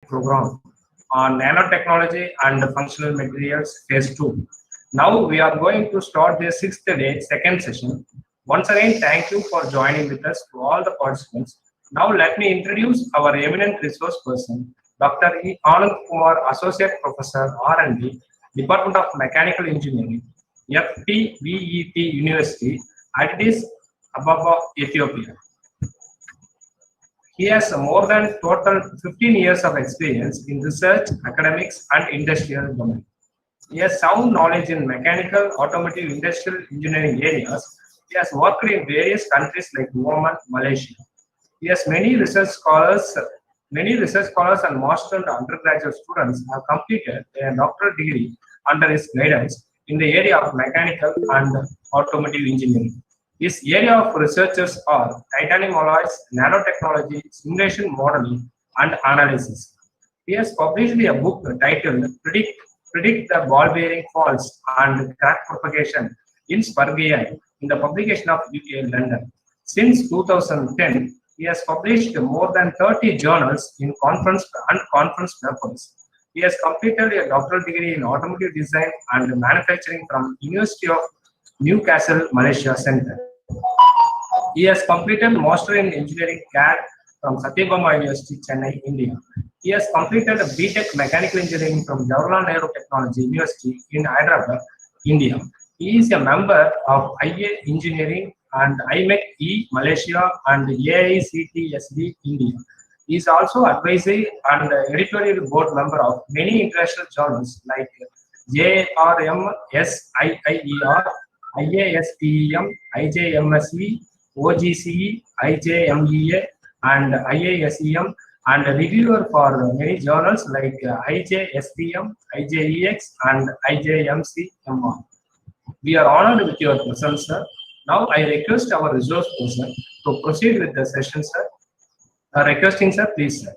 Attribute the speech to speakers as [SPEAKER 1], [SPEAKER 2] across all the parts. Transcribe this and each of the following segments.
[SPEAKER 1] program on nanotechnology and functional materials phase 2. Now we are going to start the sixth day, second session. Once again, thank you for joining with us to all the participants. Now let me introduce our eminent resource person, Dr. Anand Kumar, Associate Professor R&D, Department of Mechanical Engineering, FTVET University, Addis Ababa, Ethiopia. He has more than total 15 years of experience in research, academics, and industrial domain. He has sound knowledge in mechanical, automotive, industrial engineering areas. He has worked in various countries like Oman, Malaysia. He has many research scholars and master and undergraduate students have completed a doctoral degree under his guidance in the area of mechanical and automotive engineering. His area of researches are titanium alloys, nanotechnology, simulation modeling, and analysis. He has published a book titled Predict the Ball Bearing Faults and Crack Propagation in Spurgeon in the publication of UK London. Since 2010, he has published more than 30 journals in conference papers. He has completed a doctoral degree in automotive design and manufacturing from University of Newcastle, Malaysia Center. He has completed Master in Engineering CAD from Satyabama University, Chennai, India. He has completed a BTech Mechanical Engineering from Jawaharlal Nehru Technology University in Hyderabad, India. He is a member of IA Engineering and IMEC-E Malaysia and AICTSB India. He is also advisory and editorial board member of many international journals like JRM, SIIER, IASTEM, IJMSE, OGCE, IJMEA, and IASEM, and a reviewer for many journals like IJSPM, IJEX, and IJMCMR. We are honored with your presence, sir. Now I request our resource person to proceed with the session, sir. Requesting, sir, please, sir.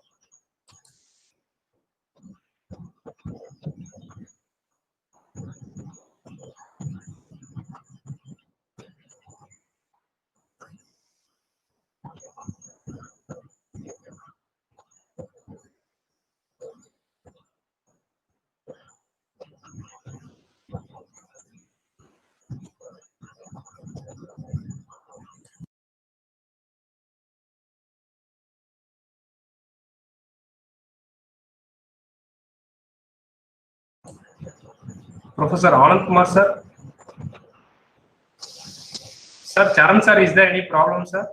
[SPEAKER 1] Professor Anand Kumar, sir. Sir, Charan, sir, is there any problem, sir?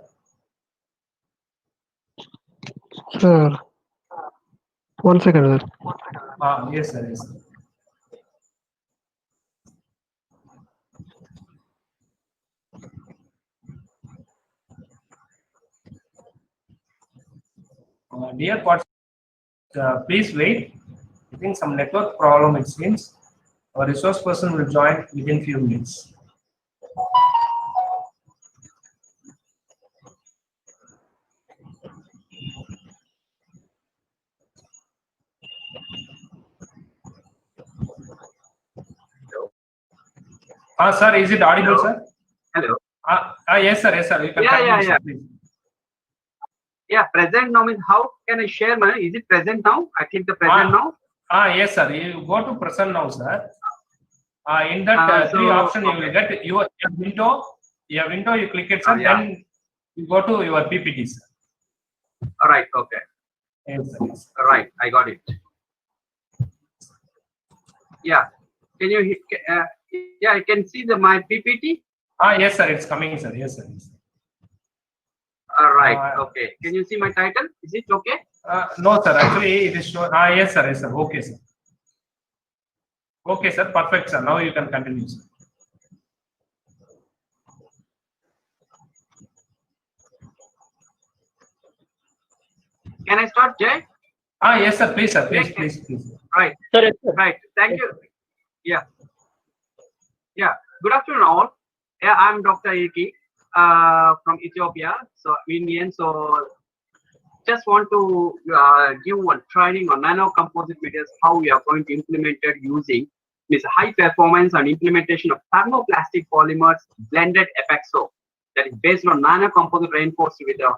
[SPEAKER 2] Sir, 1 second, sir.
[SPEAKER 1] Yes, sir. Yes, sir. Dear participants, please wait. I think some network problem, it seems. Our resource person will join within few minutes. Sir, is it audible,
[SPEAKER 3] Hello.
[SPEAKER 1] sir?
[SPEAKER 3] Hello.
[SPEAKER 1] Yes, sir. Yes, sir. You can
[SPEAKER 3] Yeah.
[SPEAKER 1] sir, please.
[SPEAKER 3] Yeah, present now means how can I share my? Is it present now? I click the present now.
[SPEAKER 1] Yes, sir. You go to present now, sir. In that three option, you will get your window. Your window, you click it, sir. Then you go to your PPT, sir.
[SPEAKER 3] All right. Okay.
[SPEAKER 1] Yes, sir. Yes.
[SPEAKER 3] All right. I got it. Yeah. Can you? Yeah, I can see my PPT.
[SPEAKER 1] Yes, sir. It's coming, sir. Yes, sir. Yes.
[SPEAKER 3] All right. Okay. Can you see my title? Is it okay?
[SPEAKER 1] No, sir. Actually, it is shown. Yes, sir. Yes, sir. Okay, sir. Okay, sir. Perfect, sir. Now you can continue, sir.
[SPEAKER 3] Can I start, Jay?
[SPEAKER 1] Yes, sir. Please, sir. Please.
[SPEAKER 3] Right. Right. Thank you. Yeah. Good afternoon, all. Yeah, I'm Dr. Iki from Ethiopia. So Indian. So just want to give one training on nanocomposite materials, how we are going to implement it using this high performance and implementation of thermoplastic polymers blended Epoxy that is based on nanocomposite reinforced with a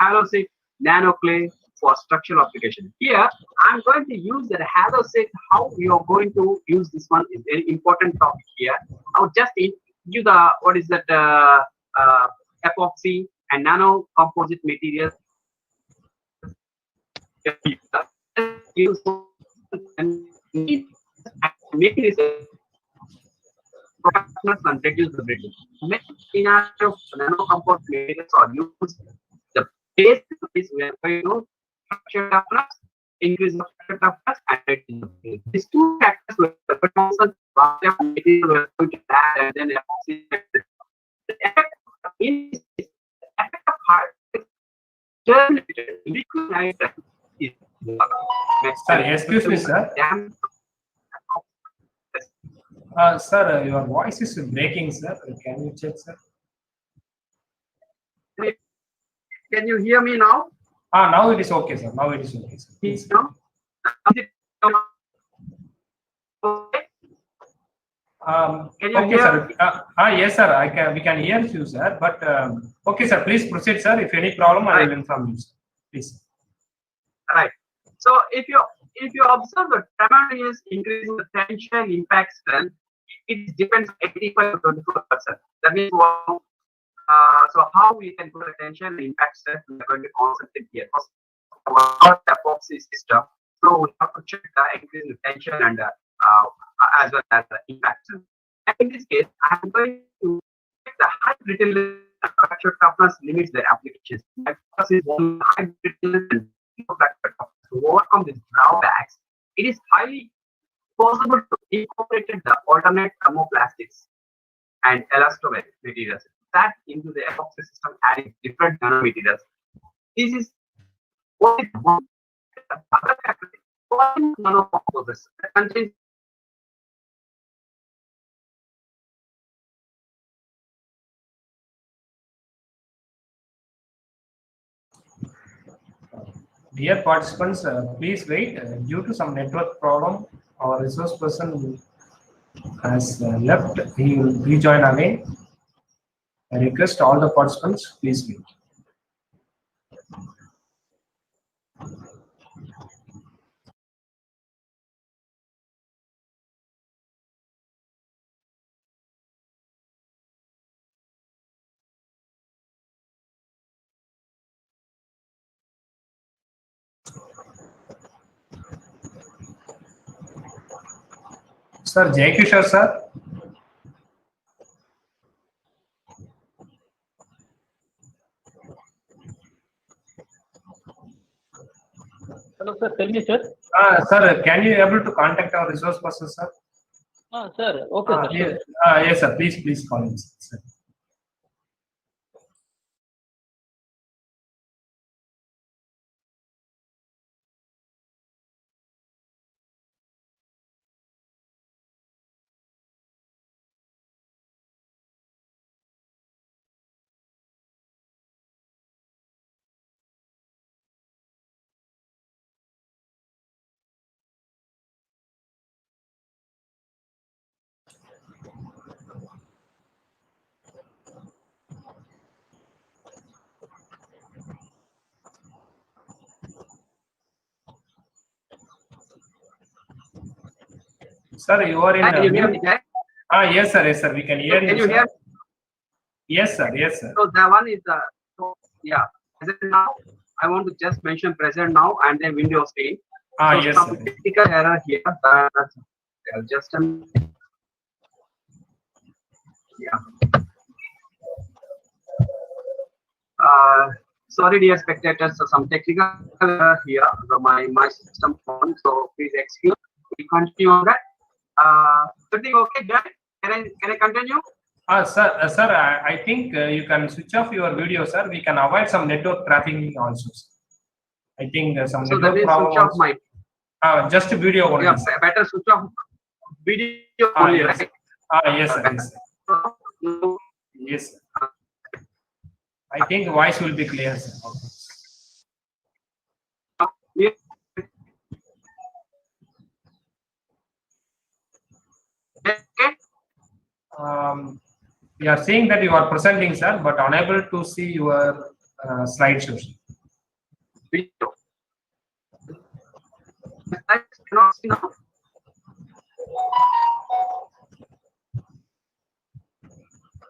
[SPEAKER 3] halloysite, nanoclay, for structural application. Here, I'm going to use the Halloysite. How you are going to use this one is very important topic here. I'll just give the what is that epoxy and nano composite materials. Use and make this toughness and reduce the brittle. Many nano composite materials are used. The base is we are going to structure toughness, increase the structure toughness, and reduce the brittle. These two factors were also material we are going to add and then epoxy. The effect of hard liquid nitrogen is
[SPEAKER 1] Sir, excuse me, sir. Sir, your voice is breaking, sir. Can you check, sir?
[SPEAKER 3] Can you hear me now?
[SPEAKER 1] Now it is okay, sir. Now it is okay, sir. Please.
[SPEAKER 3] Okay. Can you
[SPEAKER 1] Okay,
[SPEAKER 3] hear?
[SPEAKER 1] sir. Yes, sir. We can hear you, sir. But okay, sir. Please proceed, sir. If any problem, I will inform you, sir. Please.
[SPEAKER 3] Right. So if you observe the tremor is increasing the tension impact strength, it depends 85 to 24%. That means so how we can put the tension and impact strength we are going to concentrate here. Our epoxy system, so we have to check the increase in the tension and as well as the impact strength. And in this case, I am going to check the high brittleness fracture toughness limits their applications. Because it's high brittleness and fracture toughness. To overcome these drawbacks, it is highly possible to incorporate the alternate thermoplastics and elastomeric materials that into the epoxy system, adding different nanomaterials. This is what is one other factor. Nanocomposites that contains
[SPEAKER 1] Dear participants, please wait. Due to some network problem, our resource person has left. He will rejoin again. I request all the participants, please wait. Sir, Jay Kishore, sir.
[SPEAKER 4] Hello, sir. Tell me, sir.
[SPEAKER 1] Sir, can you able to contact our resource person, sir?
[SPEAKER 4] Sir. Okay, sir.
[SPEAKER 1] Yes, yes, sir. Please call him, sir. Sir, you are in.
[SPEAKER 3] Can you hear me, Jack?
[SPEAKER 1] Yes, sir. Yes, sir. We can hear you.
[SPEAKER 3] Can you hear?
[SPEAKER 1] Yes, sir. Yes, sir.
[SPEAKER 3] So that one is yeah. Present now. I want to just mention present now and then Windows 8. So
[SPEAKER 1] Yes,
[SPEAKER 3] some
[SPEAKER 1] sir.
[SPEAKER 3] technical error here. Just yeah. Sorry, dear spectators. So some technical error here. So my system phone. So please excuse. We continue on that. Everything okay, Jack? Can I continue?
[SPEAKER 1] Sir, I think you can switch off your video, sir. We can avoid some network trafficking also, sir. I think some
[SPEAKER 3] So
[SPEAKER 1] network
[SPEAKER 3] that is
[SPEAKER 1] problem.
[SPEAKER 3] switch off my.
[SPEAKER 1] Just video only.
[SPEAKER 3] Yeah,
[SPEAKER 1] Sir.
[SPEAKER 3] better switch off video only,
[SPEAKER 1] Yes.
[SPEAKER 3] right?
[SPEAKER 1] Yes, sir. Yes, sir. Yes, sir. I think voice will be clear, sir.
[SPEAKER 3] Yeah. Okay.
[SPEAKER 1] We are saying that you are presenting, sir, but unable to see your slideshow.
[SPEAKER 3] Video. I cannot see now.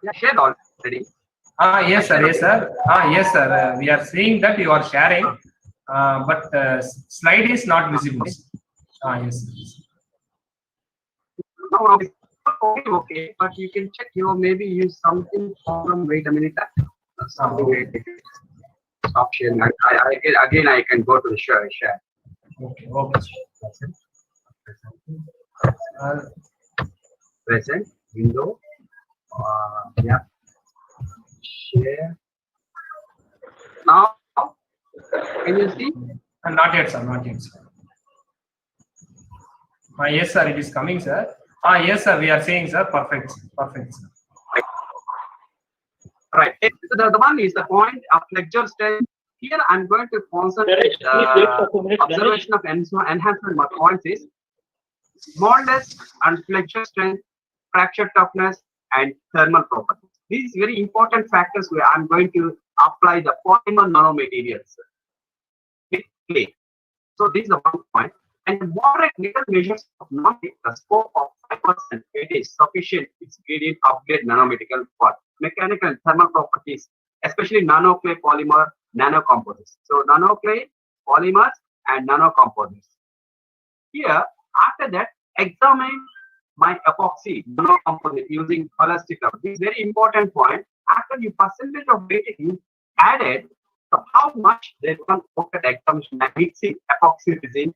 [SPEAKER 3] Yeah, shared already.
[SPEAKER 1] Yes, sir. Yes, sir. Yes, sir. We are seeing that you are sharing, but slide is not visible. Yes.
[SPEAKER 3] No, no, it's okay, okay, but you can check here. Maybe use something from. Wait a minute. Something. Wait. Stop sharing. Again, I can go to the share.
[SPEAKER 1] Okay. Okay.
[SPEAKER 3] Present window. Yeah. Share. Now, can you see?
[SPEAKER 1] Not yet, sir. Not yet, sir. Yes, sir. It is coming, sir. Yes, sir. We are seeing, sir. Perfect. Perfect, sir.
[SPEAKER 3] Right. So the one is the point of lecture stage. Here I'm going to concentrate observation of enhancement points is smallness and flexure strength, fracture toughness, and thermal properties. These very important factors where I'm going to apply the polymer nanomaterials with clay. So this is the one point. And moderate little measures of the scope of 5%, it is sufficient. It's gradient upgrade nanomaterial for mechanical and thermal properties, especially nanoclay polymer nanocomposites. So nanoclay polymers and nanocomposites. Here, after that, examine my epoxy nanocomposite using holistic level. This is very important point. After you percentage of weighting added, so how much they can look at examination and mixing epoxy resin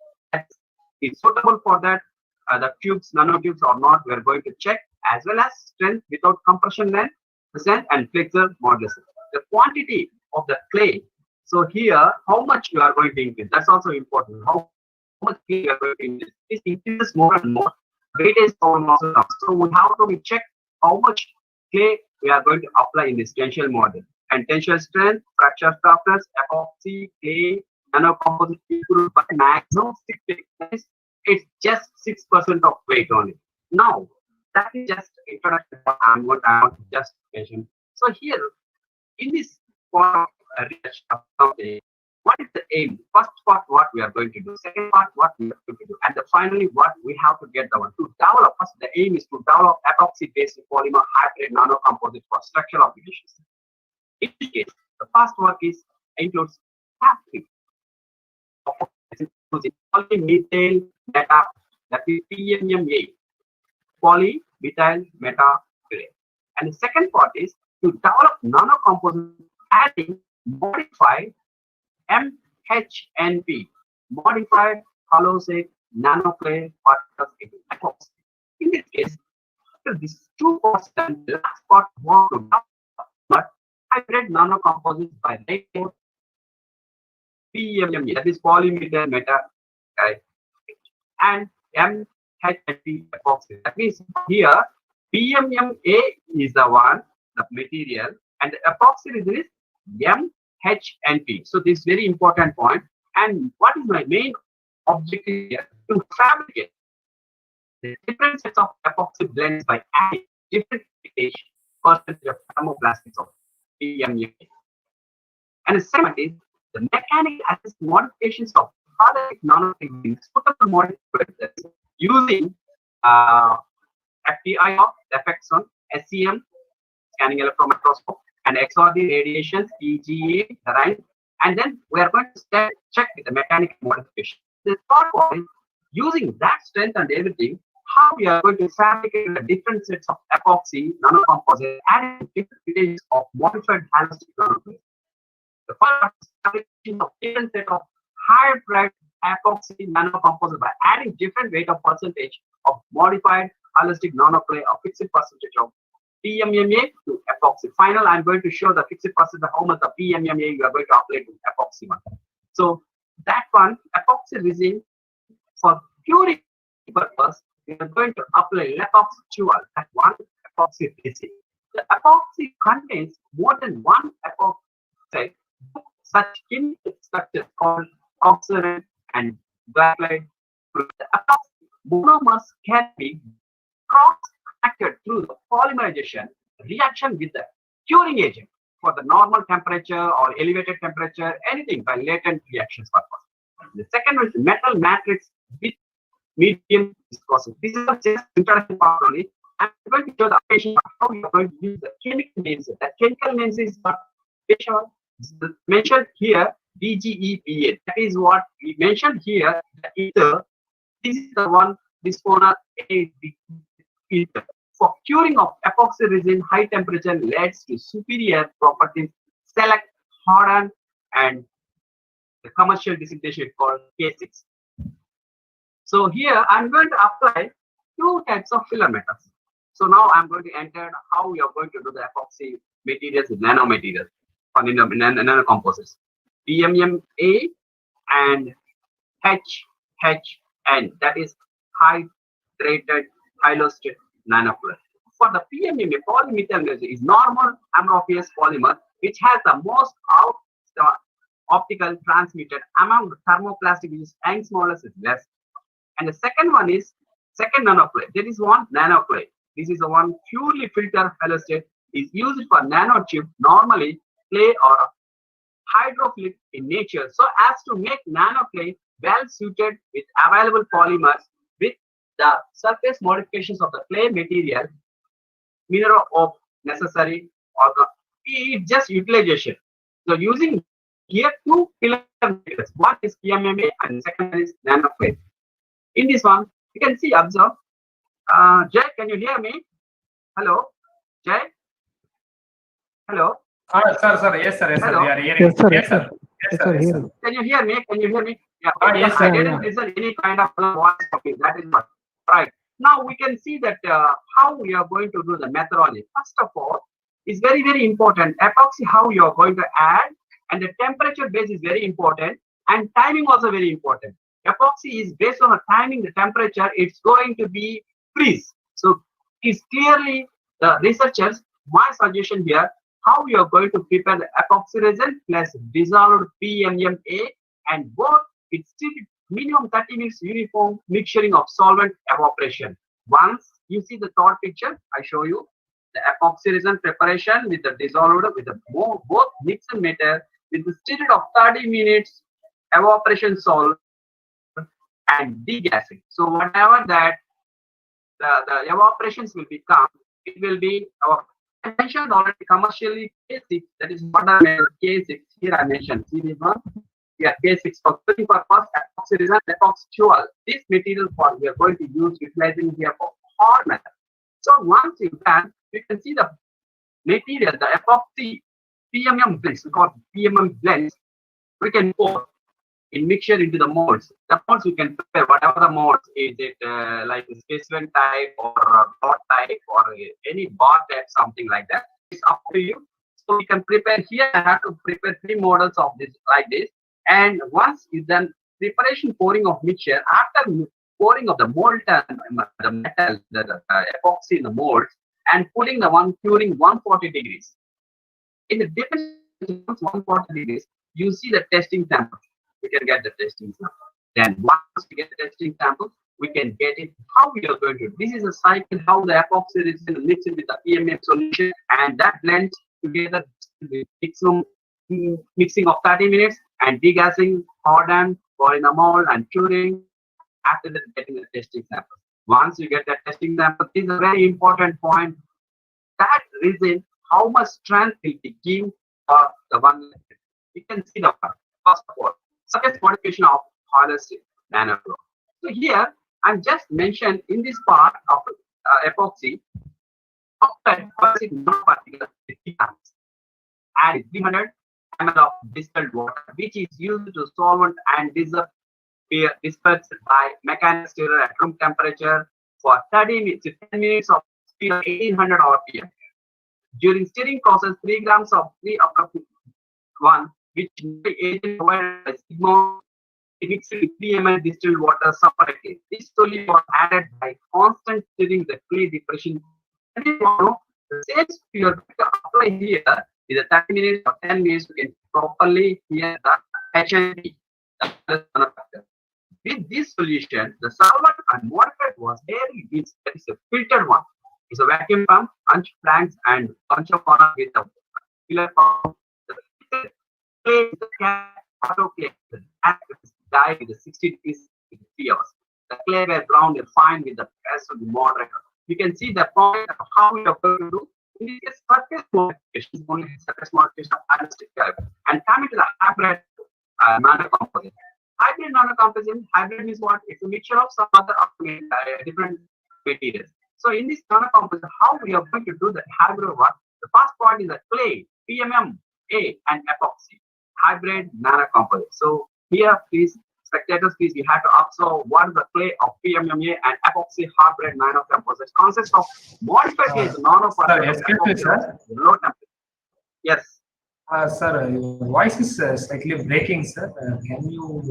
[SPEAKER 3] is suitable for that. The tubes, nanotubes or not, we are going to check, as well as strength without compression length, percent and flexure modulus. The quantity of the clay. So here, how much you are going to increase? That's also important. How much clay you are going to increase? This increases more and more. Weightage power also comes. So we have to check how much clay we are going to apply in this tensile model. And tensile strength, fracture toughness, epoxy, clay, nanocomposite improved by maximum 6. It's just 6% of weight only. Now, that is just introduction. What I want to just mention. So here, in this part of research of something, what is the aim? First part, what we are going to do. Second part, what we are going to do. And finally, what we have to get the one to develop. First, the aim is to develop epoxy-based polymer hybrid nanocomposite for structural applications. In this case, the first work includes factory. Polymethyl meta, that is PMMA, polymethyl meta. And the second part is to develop nanocomposite adding modified MHNP, modified Halloysite nanoclay particles into epoxy. In this case, after these two parts done, the last part was to develop hybrid nanocomposites by rainbow PMMA, that is polymethyl meta, and MHNP epoxy. That means here PMMA is the one, the material, and the epoxy resin is MHNP. So this is very important point. And what is my main objective here? To fabricate the different sets of epoxy blends by adding different percentage of thermoplastics of PMMA. And the second is the mechanical assist modifications of other nanotechnologies, suitable modifiers using FTI of effects on SEM, scanning electron microscope, and XRD radiations, EGA, right? And then we are going to check the mechanical modification. The third one is using that strength and everything, how we are going to fabricate the different sets of epoxy nanocomposite and different stages of modified halloysite nanocomposites. The first is fabrication of different set of hybrid epoxy nanocomposite by adding different weight of percentage of modified halloysite nanoclay or fixed percentage of PMMA to epoxy. Final, I'm going to show the fixed percentage how much the PMMA you are going to apply to epoxy one. So that one, epoxy resin for curing purpose, we are going to apply epoxy that one epoxy resin. The epoxy contains more than one epoxy, such chemical structures called oxidant and glycolide. The epoxy monomers can be cross-reacted through the polymerization reaction with the curing agent for the normal temperature or elevated temperature, anything by latent reactions purpose. The second is metal matrix with medium viscosity. This is just introduction part only. I'm going to show the application of how you are going to use the chemical names. The chemical names is what mentioned here, DGEPA. That is what we mentioned here. The ether. This is the one, bisphenol A. Ether. For curing of epoxy resin, high temperature leads to superior properties. Select, harden, and the commercial dissociation called K6. So here I'm going to apply two types of filler methods. So now I'm going to enter how we are going to do the epoxy materials with nanomaterials for nanocomposites. PMMA and HHN, that is hydrated halloysite nanofluoride. For the PMMA, polymethyl is normal amorphous polymer which has the most optical transmitted among the thermoplastic, which is Young's modulus is less. And the second one is second nanofluoride. There is one nanofluoride. This is the one purely filtered halloysite is used for nanochip, normally clay or hydrophilic in nature, so as to make nanoclay well suited with available polymers with the surface modifications of the clay material, mineral of necessary or the it's just utilization. So using here two filler methods. One is PMMA and the second is nanoclay. In this one, you can see, observe. Jay, can you hear me? Hello, Jay. Hello.
[SPEAKER 1] Sir. Yes, sir. Yes, sir.
[SPEAKER 3] Hello?
[SPEAKER 1] We are hearing.
[SPEAKER 2] Yes, sir.
[SPEAKER 1] Yes, sir.
[SPEAKER 2] Yes, sir.
[SPEAKER 1] Yes,
[SPEAKER 2] Here.
[SPEAKER 1] sir.
[SPEAKER 3] Can you hear me? Can you hear me? Yeah.
[SPEAKER 1] Yes,
[SPEAKER 3] I
[SPEAKER 1] sir.
[SPEAKER 3] didn't listen any kind of voice talking. That is what. Right. Now we can see that how we are going to do the methodology. First of all, is very, very important. Epoxy, how you are going to add, and the temperature base is very important, and timing also very important. Epoxy is based on the timing, the temperature, it's going to be freeze. So it's clearly the researchers, my suggestion here, how you are going to prepare the epoxy resin plus dissolved PMMA, and both it's still minimum 30 minutes uniform mixturing of solvent evaporation. Once you see the third picture, I show you the epoxy resin preparation with the dissolved with the both mixed matter with the stirred of 30 minutes evaporation solvent and degassing. So whatever that the evaporations will become, it will be our I mentioned already commercially K6, that is what I meant K6 here I mentioned. See this one? Yeah, K6 for cooking purpose, epoxy resin, epoxy. This material for we are going to use utilizing here for hard method. So once you can, you can see the material, the epoxy PMM blends, we call PMM blends, we can pour in mixture into the molds. The molds you can prepare whatever the molds, is it like a specimen type or dot type or any bar type, something like that. It's up to you. So we can prepare here. I have to prepare 3 models of this like this. And once is done preparation pouring of mixture, after pouring of the molten the metal, the epoxy in the molds, and putting the one curing 140 degrees. In the different 140 degrees, you see the testing sample. We can get the testing sample. Then once we get the testing sample, we can get it how we are going to. This is a cycle how the epoxy is mixed with the PMM solution, and that blends together with mixing of 30 minutes and degassing, harden, pour in a mold and curing. After that, getting the testing sample. Once you get the testing sample, this is a very important point. That reason how much strength will be given for the one. You can see the first of all, surface modification of Halloysite nanofluoride. So here I'm just mentioned in this part of epoxy, non-particle add 300 ml of distilled water, which is used to solvent and dispersed by mechanical stirrer at room temperature for 30 minutes to 10 minutes of speed of 1800 RPM. During stirring process, 3 grams of 3 which agent provided by sigma mixed with 3 ml distilled water separately. This solely was added by constant stirring the clay depression. And if you know, the same you apply here is a 30 minutes or 10 minutes, you can properly hear the HNP. With this solution, the solvent and modified was very deep. That is a filtered one. It's a vacuum pump, punch planks, and bunch of corner with a filler pump. The autoclave die with the 60 degrees in 3 hours. clay were ground fine with the rest of the moderator. You can see the point of how we are going to do. In this case, surface modification, only surface modification of analytic type. And coming to the hybrid nanocomposite. Hybrid nanocomposite, hybrid is what? It's a mixture of some other different materials. So in this nanocomposite, how we are going to do the hybrid work? The first point is the clay, PMMA, and epoxy. Hybrid nanocomposite. So here, please, spectators, please, you have to observe what is the play of PMMA and epoxy hybrid nanocomposite. Consists of modification
[SPEAKER 1] Sir, excuse me, sir.
[SPEAKER 3] Low temperature. Yes.
[SPEAKER 1] Sir, your voice is slightly breaking, sir. Can you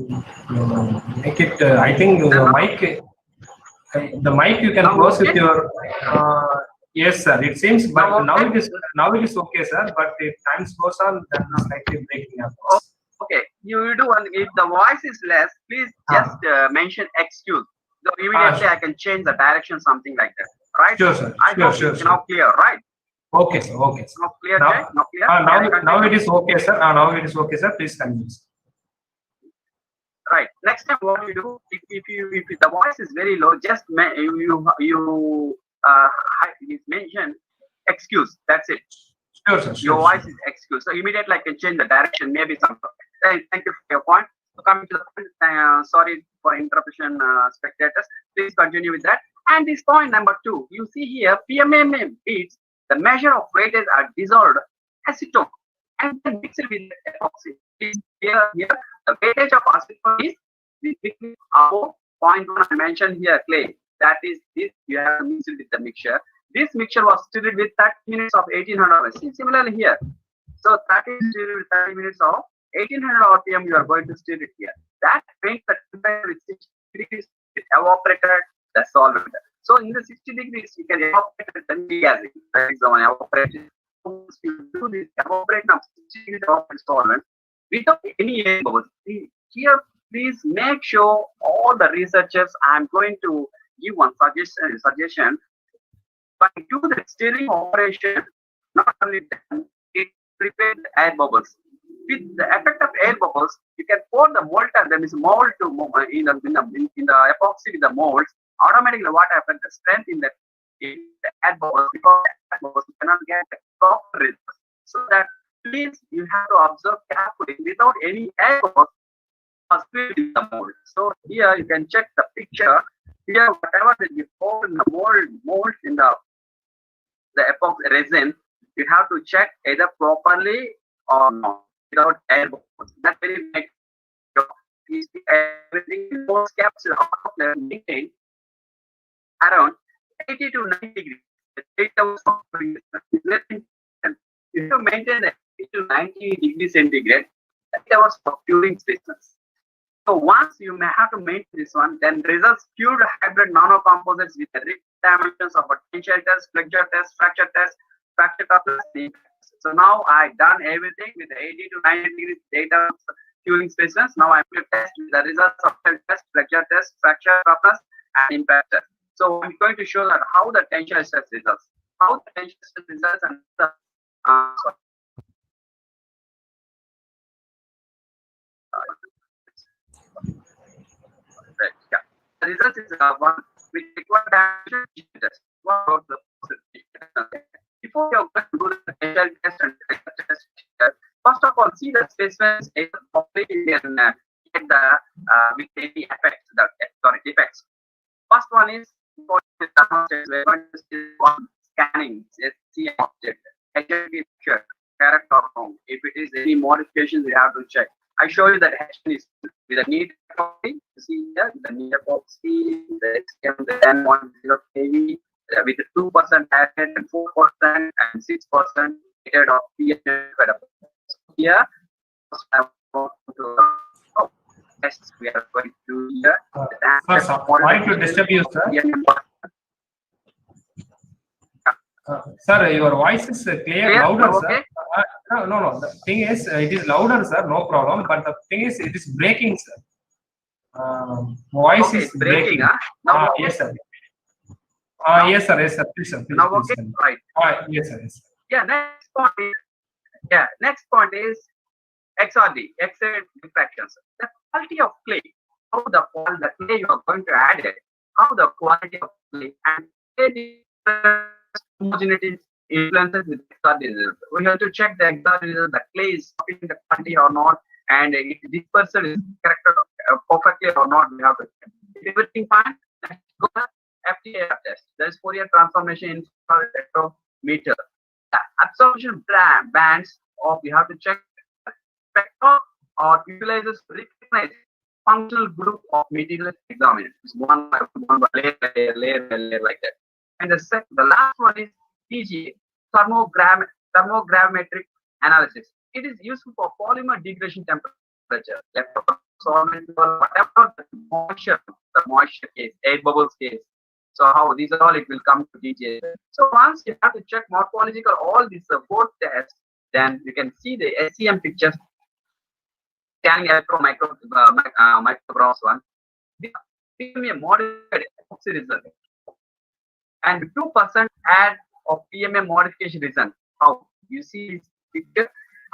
[SPEAKER 1] make it? I think the mic you can
[SPEAKER 3] Now
[SPEAKER 1] close with
[SPEAKER 3] okay?
[SPEAKER 1] your. Yes, sir. It seems, but now it is okay, sir. But if time goes on, then it's slightly breaking up.
[SPEAKER 3] Okay, you do one. If the voice is less, please just mention excuse. So immediately I can change the direction, something like that. Right?
[SPEAKER 1] Sure, sir.
[SPEAKER 3] I hope
[SPEAKER 1] Sure,
[SPEAKER 3] it's now clear, right?
[SPEAKER 1] Okay, sir. Okay, sir.
[SPEAKER 3] Now clear,
[SPEAKER 1] Now,
[SPEAKER 3] Jay? Now clear?
[SPEAKER 1] now it is okay, sir. Now it is okay, sir. Please continue.
[SPEAKER 3] Right. Next time, what you do, if the voice is very low, just mention excuse. That's it.
[SPEAKER 1] Sure, sir.
[SPEAKER 3] Your voice is excuse. So immediately I can change the direction. Maybe some. Thank you for your point. So coming to the point, sorry for interruption, spectators. Please continue with that. And this point number 2, you see here, PMMA beads, the measure of weightage are dissolved acetone and then mixed with epoxy. Here, the weightage of acetone is above 0.1. I mentioned here clay. That is this. You have to mix it with the mixture. This mixture was stirred with 30 minutes of 1800 RPM. Similarly here. So 30 stirred with 30 minutes of 1800 RPM. You are going to stir it here. That brings the temperature with 60 degrees. It evaporated the solvent. So in the 60 degrees, you can evaporate the degassing. That is the one evaporation. So you do this evaporation of 60 degrees of solvent without any air bubbles. Here, please make sure all the researchers. I'm going to give one suggestion. But do the stirring operation, not only then, it prepares the air bubbles. With the effect of air bubbles, you can pour the molten, there is mold to in the epoxy with the molds. Automatically, what happens? The strength in the air bubbles, because air bubbles you cannot get the proper results. So that please you have to observe carefully without any air bubbles in the mold. So here you can check the picture. Here, whatever that you pour in the molds in the epoxy resin, you have to check either properly or not without air bubbles. That will make everything most caps maintain around 80 to 90 degrees. 8 hours of you have to maintain 80 to 90 degrees centigrade, 8 hours of curing business. So once you may have to maintain this one, then results cured hybrid nanocomposites with the rich dimensions of potential test, flexure test, fracture toughness. So now I've done everything with 80 to 90 degrees data curing spaces. Now I'm going to test the results of test, flexure test, fracture toughness, and impact test. So I'm going to show that how the tensile stress results, and the the result is one which requires dimension test. What about the before you are going to do the tensile test and test, first of all, see the specimens properly and get the with any effects, defects. First one is for the we're going to see one scanning, see object, HLP picture, character form. If it is any modifications, we have to check. I show you that action is with a neat epoxy. You see here the neat epoxy, the N10 kV with 2% added and 4% and 6% added of PHA. Here, I want to tests we are going to do here.
[SPEAKER 1] Sorry to disturb you, sir. Sir, your voice is clear, louder,
[SPEAKER 3] okay?
[SPEAKER 1] sir. No. The thing is, it is louder, sir. No problem. But the thing is, it is breaking, sir. Voice
[SPEAKER 3] okay,
[SPEAKER 1] is
[SPEAKER 3] breaking. Now, okay.
[SPEAKER 1] Yes, sir. Yes, sir. Please, sir. Please,
[SPEAKER 3] now,
[SPEAKER 1] please,
[SPEAKER 3] okay,
[SPEAKER 1] sir.
[SPEAKER 3] right.
[SPEAKER 1] Yes, sir. Yes.
[SPEAKER 3] Yeah. Next point is XRD, X-ray diffractions. The quality of clay. How the clay you are going to add it. how the quality of clay and homogeneity influences with exact result. We have to check the exact result, the clay is in the quantity or not, and if this person is correct perfectly or not, we have to check. If everything fine, let's go to FTIR test. There is Fourier transformation in spectrometer. The absorption bands of we have to check spectrum or utilizes to recognize functional group of materials examined. It's one by one, layer by layer by layer like that. And the last one is TGA, thermogravimetric analysis. It is useful for polymer degradation temperature, solvent, whatever the moisture case, air bubbles case. So how these are all it will come to TGA. So once you have to check morphological all these four tests, then you can see the SEM pictures. Scanning micrographs one. Give me a modified epoxy result. And 2% add of PMA modification result. How you see this picture?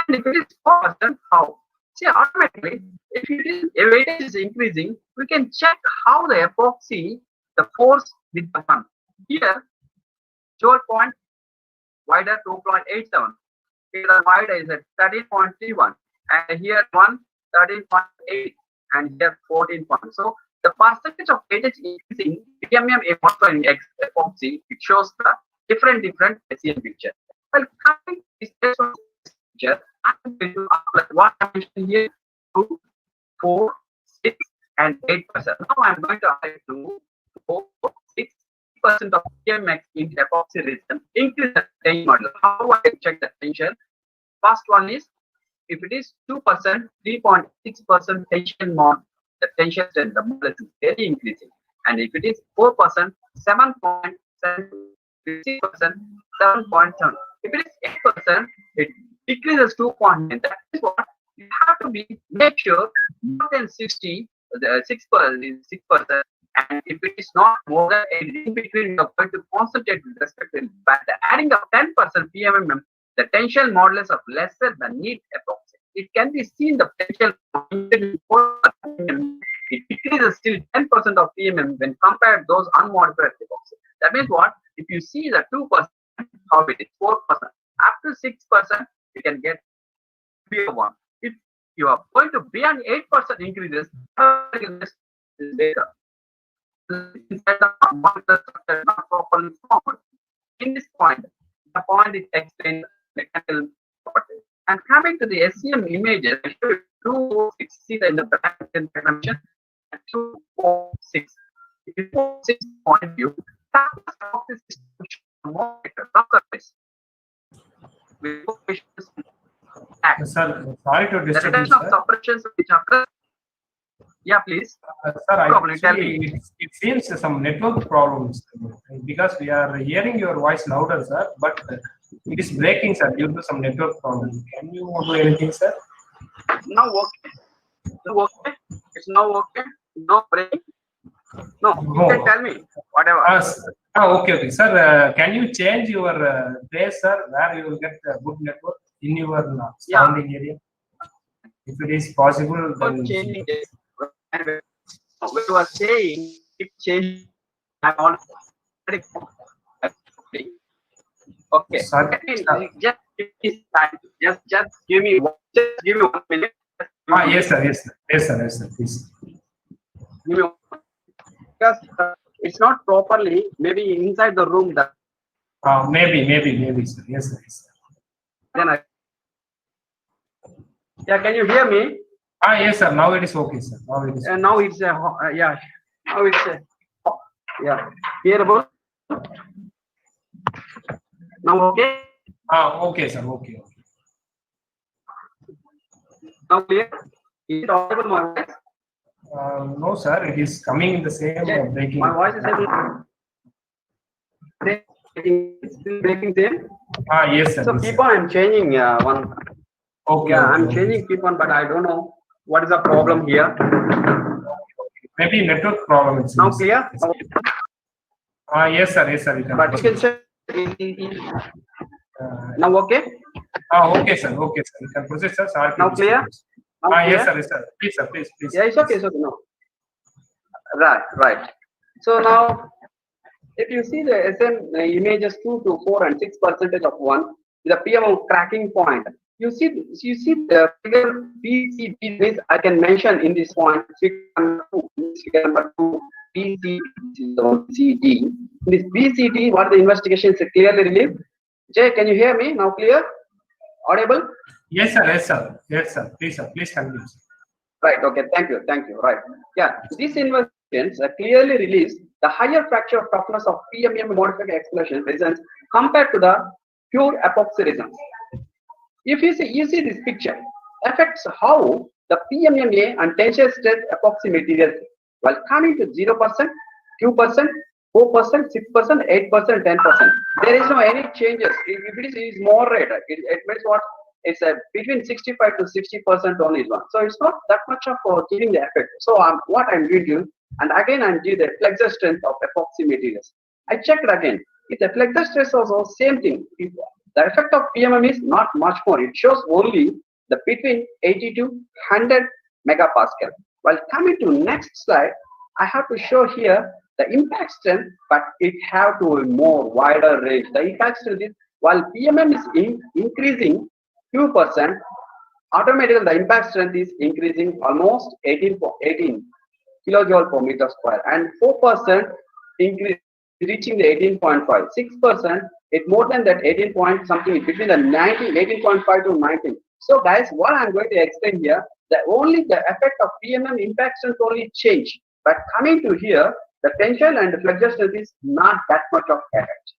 [SPEAKER 3] And if it is 4%, how? See, automatically, if weightage is increasing, we can check how the epoxy, the force with the one. Here, short point wider 2.87. Here the wider is at 13.31, and here 13.8, and here 14. So the percentage of weightage increasing PMM epoxy, it shows the different SEM picture. Well, coming to this picture, I'm going to apply what I mentioned here: 2, 4, 6, and 8%. Now I'm going to apply 2, 4, 6% of PMX in epoxy region. Increase the tension model. How I can check the tension? First one is if it is 2%, 3.6% tension mod, the tension strength, the model is very increasing. And if it is 4%, 7.7, 6%, 7.7. If it is 8%, it decreases 2.9. That is what you have to be make sure more than 60, the 6% is 6%. And if it is not more than in between, you are going to concentrate with respect to but adding up 10% PMM, the tension modulus of lesser than neat epoxy. It can be seen the potential it decreases still 10% of PMM when compared to those unmodified epoxy. That means what? If you see the 2%, how it is 4%, up to 6%, you can get BO1. If you are going to beyond 8% increases, is better. Inside the structure not properly formed. In this point, the point is explained mechanical properties. And coming to the SEM images, I show you 2, 6, see in the back dimension, 2, 4, 6. If you 4, 6 point of view, this is more surface.
[SPEAKER 1] Sir, sorry to
[SPEAKER 3] The
[SPEAKER 1] disturb you,
[SPEAKER 3] reduction of
[SPEAKER 1] sir.
[SPEAKER 3] suppressions which occur. Yeah, please.
[SPEAKER 1] Sir,
[SPEAKER 3] Probably
[SPEAKER 1] it seems some network problems because we are hearing your voice louder, sir, but it is breaking, sir, due to some network problem. Can you do anything, sir?
[SPEAKER 3] Now okay. No okay. It's now okay. No break. No, you can tell me whatever.
[SPEAKER 1] Okay, sir. Can you change your place, sir, where you will get a good network in your surrounding area? If it is possible, then
[SPEAKER 3] changing it. When you are saying keep changing, I'm already okay.
[SPEAKER 1] Sir,
[SPEAKER 3] just give me 1 minute.
[SPEAKER 1] yes, sir. Please.
[SPEAKER 3] Give me because it's not properly. Maybe inside the room that.
[SPEAKER 1] Maybe, sir. Yes, sir.
[SPEAKER 3] Then yeah, can you hear me?
[SPEAKER 1] Yes, sir. Now it is okay, sir. Now it is.
[SPEAKER 3] And now it's yeah. Now it's yeah. Hearable. Now okay.
[SPEAKER 1] Okay, sir. Okay.
[SPEAKER 3] Now clear. Is it audible my voice?
[SPEAKER 1] No, sir. It is coming in the same breaking.
[SPEAKER 3] My voice is breaking same.
[SPEAKER 1] Yes, sir.
[SPEAKER 3] So
[SPEAKER 1] yes,
[SPEAKER 3] keep
[SPEAKER 1] sir.
[SPEAKER 3] on. I'm changing one.
[SPEAKER 1] Okay.
[SPEAKER 3] Yeah,
[SPEAKER 1] okay,
[SPEAKER 3] I'm
[SPEAKER 1] okay.
[SPEAKER 3] changing keep on, but I don't know what is the problem here.
[SPEAKER 1] Maybe network problem. It
[SPEAKER 3] Now
[SPEAKER 1] seems.
[SPEAKER 3] clear.
[SPEAKER 1] Yes, sir. Yes, sir.
[SPEAKER 3] But you can say now okay.
[SPEAKER 1] Okay, sir. Okay, sir. You can proceed, sir. Sorry.
[SPEAKER 3] Now clear. Now
[SPEAKER 1] Yes,
[SPEAKER 3] clear?
[SPEAKER 1] sir. Yes, sir. Please, sir. Please.
[SPEAKER 3] Yeah, it's okay. It's okay. No. Right. So now, if you see the SM images 2 to 4 and 6% of one, the PM cracking point, you see the figure BCD means I can mention in this point figure number 2, figure number 2, BCD, BCD. This BCD, what the investigation is clearly relieved. Jay, can you hear me now? Clear? Audible?
[SPEAKER 1] Yes, sir. Yes, sir. Yes, sir. Please continue.
[SPEAKER 3] Right. Okay. Thank you. Thank you. Right. Yeah. These investigations clearly release the higher fracture toughness of PMM modified explosion resins compared to the pure epoxy resins. If you see this picture, affects how the PMMA and tensile stress epoxy materials while coming to 0%, 2%, 4%, 6%, 8%, 10%. There is no any changes. If it is moderate, it means what? It's between 65 to 60% only is one. So it's not that much of giving the effect. So what I'm going to do, and again I'm doing the flexure strength of epoxy materials. I checked again. If the flexure stress also same thing. If the effect of PMM is not much more. It shows only the between 80 to 100 megapascal. While coming to next slide, I have to show here the impact strength, but it have to be more wider range. The impact strength is while PMM is increasing 2%, automatically the impact strength is increasing almost 18 kilojoule per meter square, and 4% increase reaching the 18.5. 6%, it more than that 18 point something between the 18.5 to 19. So guys, what I'm going to explain here, that only the effect of PMM impact strength only change, but coming to here, the tensile and the flexure strength is not that much of effect.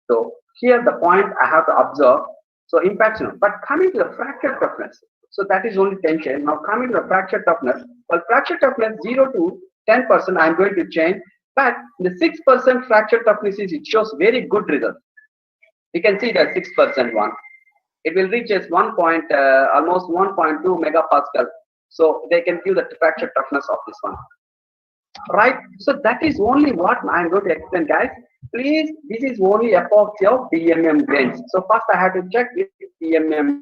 [SPEAKER 3] So here the point I have to observe. So impact strength, but coming to the fracture toughness, so that is only tension. Now coming to the fracture toughness, well, fracture toughness 0 to 10% I'm going to change, but the 6% fracture toughness is, it shows very good result. You can see the 6% one. It will reach as almost 1.2 megapascal. So they can give the fracture toughness of this one. Right? So that is only what I'm going to explain, guys. Please, this is only epoxy of PMM grains. So first I have to check with PMM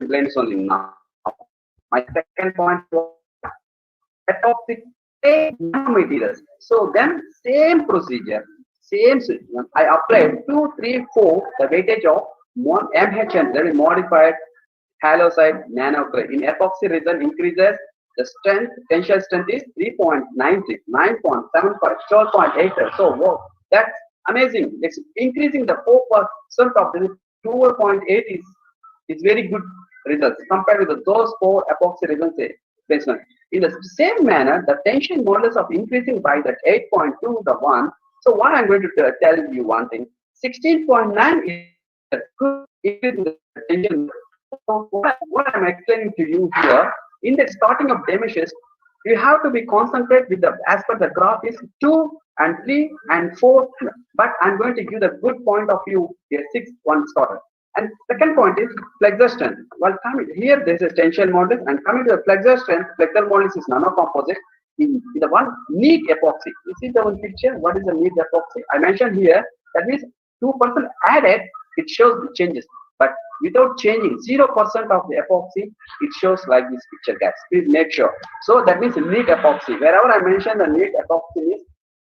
[SPEAKER 3] grains only now. My second point was epoxy nanomaterials. So then same procedure, I applied 2, 3, 4, the weightage of one MHN, that is modified Halloysite nanocrate. In epoxy resin increases the strength, tensile strength is 3.96, 9.75, 12.8. So wow, that's amazing. It's increasing the 4% of the 12.8 is very good results compared with those 4 epoxy resins basement. In the same manner, the tension modulus of increasing by that 8.2 the one. So what I'm going to tell you one thing, 16.9 is good increase in the tension. So what I'm explaining to you here, in the starting of demiches, you have to be concentrate with the, as per the graph is 2 and 3 and 4, but I'm going to give the good point of view here, 6 one starter. And second point is flexure strength. Well, coming here, there is a tension modulus, and coming to the flexure strength, flexure modulus is nanocomposite. In the one neat epoxy, you see the one picture. What is the neat epoxy? I mentioned here that means 2% added, it shows the changes, but without changing 0% of the epoxy, it shows like this picture, guys. Please make sure. So that means neat epoxy. Wherever I mention the neat epoxy means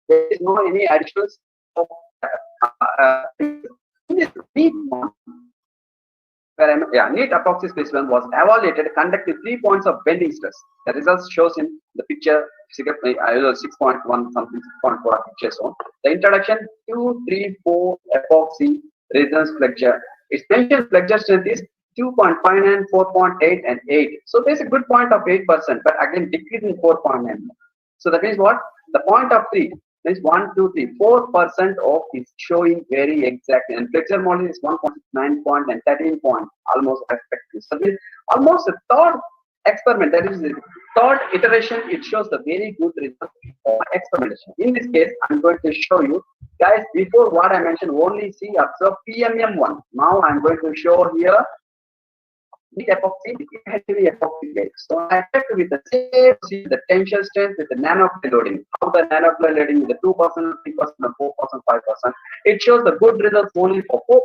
[SPEAKER 3] there is no any additional. This neat one, neat epoxy specimen was evaluated, conducted 3 points of bending stress. The results shows in the picture, 6.1 something, 6.4 picture shown. The introduction 2, 3, 4 epoxy resins flexure. Its tension flexure strength is 2.59, 4.8, and 8. So there's a good point of 8%, but again decreasing 4.9. So that means what? The point of 3 means 1, 2, 3, 4% of is showing very exact, and flexure model is 1.9 point and 13 point almost respectively. So this almost a third experiment, that is the third iteration, it shows the very good result of experimentation. In this case, I'm going to show you guys, before what I mentioned, only see observe PMM one. Now I'm going to show here the epoxy, heavy epoxy base. So I checked with the same, see the tension strength with the nanoclay loading. How the nanoclay loading with the 2%, 3%, and 4%, 5%. It shows the good results only for 4%.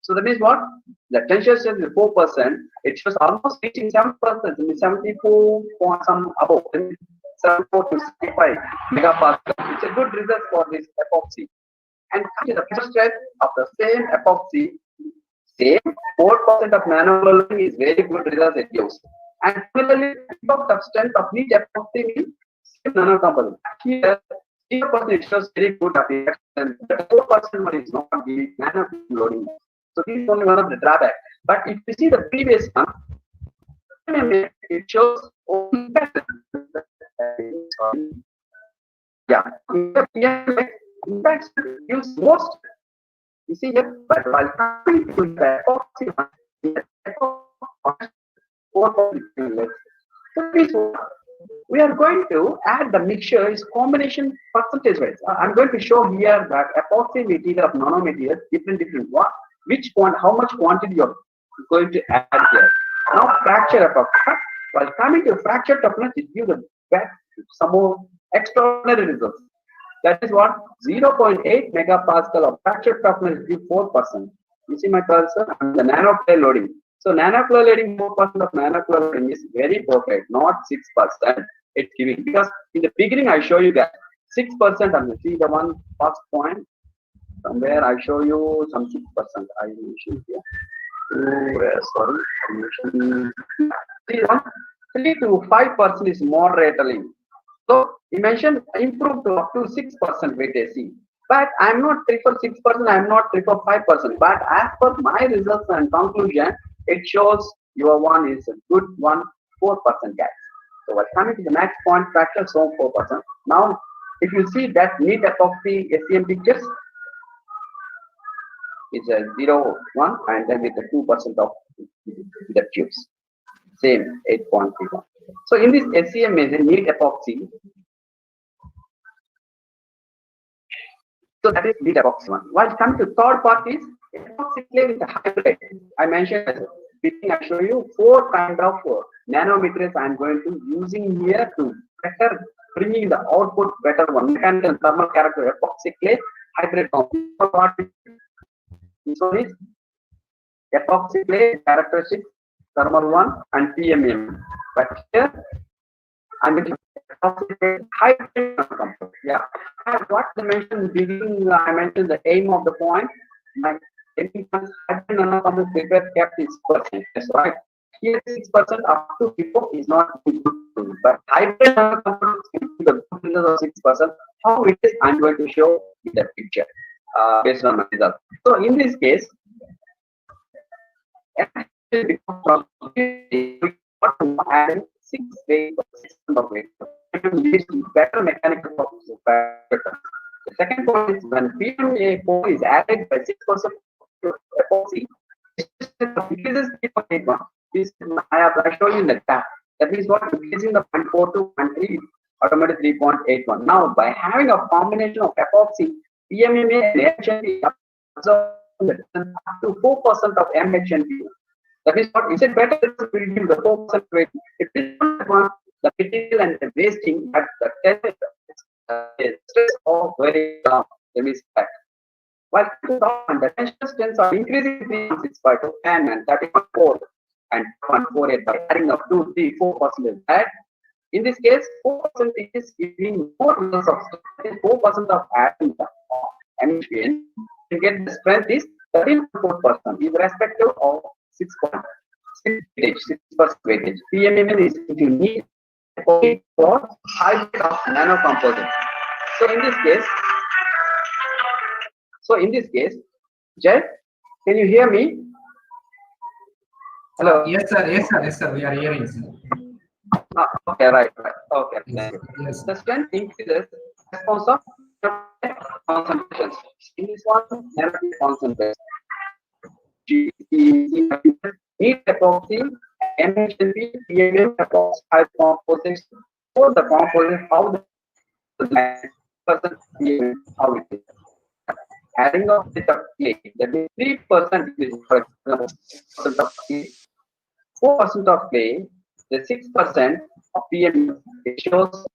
[SPEAKER 3] So that means what? The tension strength is 4%. It shows almost reaching 7%, 74 point some above. 74 to 65 megapascal. It's a good result for this epoxy. And the pressure strength of the same epoxy, same 4% of nanocomposites is very good result it gives. And similarly, the strength of each epoxy means same nanocomposite. Here, 0% shows very good application. The 4% one is not giving nano loading. So this is only one of the drawbacks. But if you see the previous one, it shows only better. Yeah, impact use most. You see here, but while coming to the epoxy so we are going to add the mixture is combination percentage wise. I'm going to show here that epoxy material of nanomaterials different what which how much quantity you're going to add here. Now fracture epoxy. While coming to fracture toughness, it gives some more extraordinary results. That is what 0.8 megapascal of fracture toughness gives 4%. You see my cursor and the nanoclay loading. So nanoclay loading 4% of nanoclay loading is very perfect, not 6%. It's giving because in the beginning I show you that 6% and you see the one first point somewhere I show you some 6%. I mentioned here. Sorry, I mentioned 3 to 5% is moderately. So you mentioned improve to up to 6% weightage. But I'm not prefer 6%, I'm not prefer 5%. But as per my results and conclusion, it shows your one is a good one, 4% guys. So we're coming to the next point, fracture so 4%. Now, if you see that neat epoxy SEM pictures, it's a 0, 1, and then with the 2% of the tubes. Same 8.31. So in this SEM is a neat epoxy. So that is neat epoxy one. While coming to third part is epoxy clay with a hybrid. I mentioned I show you 4 kind of nanometers I'm going to using here to better bringing the output better one. Mechanical and thermal character epoxy clay hybrid compound. This one is epoxy clay characteristics thermal one and PMM. But here I'm going to hybrid compound. Yeah. And what I mentioned beginning, I mentioned the aim of the point. My hybrid nanocomposite paper kept is percent. That's right. Here 6% up to 4 is not good, but hybrid nanocomposite the good of 6%. How it is, I'm going to show in the picture based on my result. So in this case, adding 6 weight of weight better mechanical properties. The second point is when PMA4 is added by 6% epoxy, increases 3.81. This I have shown you in the graph. That means what increasing the 0.4 to 0.3 automatically 3.81. Now by having a combination of epoxy, PMMA and HNP up to 4% of MHNP. That is what is it better to reduce the 4% weight? If it is not the material and the wasting at the stress of very down, let me start. While the tension strengths are increasing 3.65 to 10 and 30.4 and 0.48 by adding up 2, 3, 4%. That in this case, 4% is giving more results of strength. 4% of adding the MHN to get the strength is 13.4% with respect of 6% weightage. PMMN is you need for hybrid of nanocomposites. So in this case, Jay, can you hear me? Hello.
[SPEAKER 1] Yes, sir. Yes, sir. Yes, sir. We are hearing, sir.
[SPEAKER 3] Okay, right. Okay.
[SPEAKER 1] Yes.
[SPEAKER 3] The strength increases response of concentrations. In this one, negative concentration. Need epoxy, MHNP, PMM, epoxy, high composites, for the composite, how the percent PMM, how it is. Adding of the clay, that is 3% is for example, of clay, 4% of clay, the 6% of PMM, it shows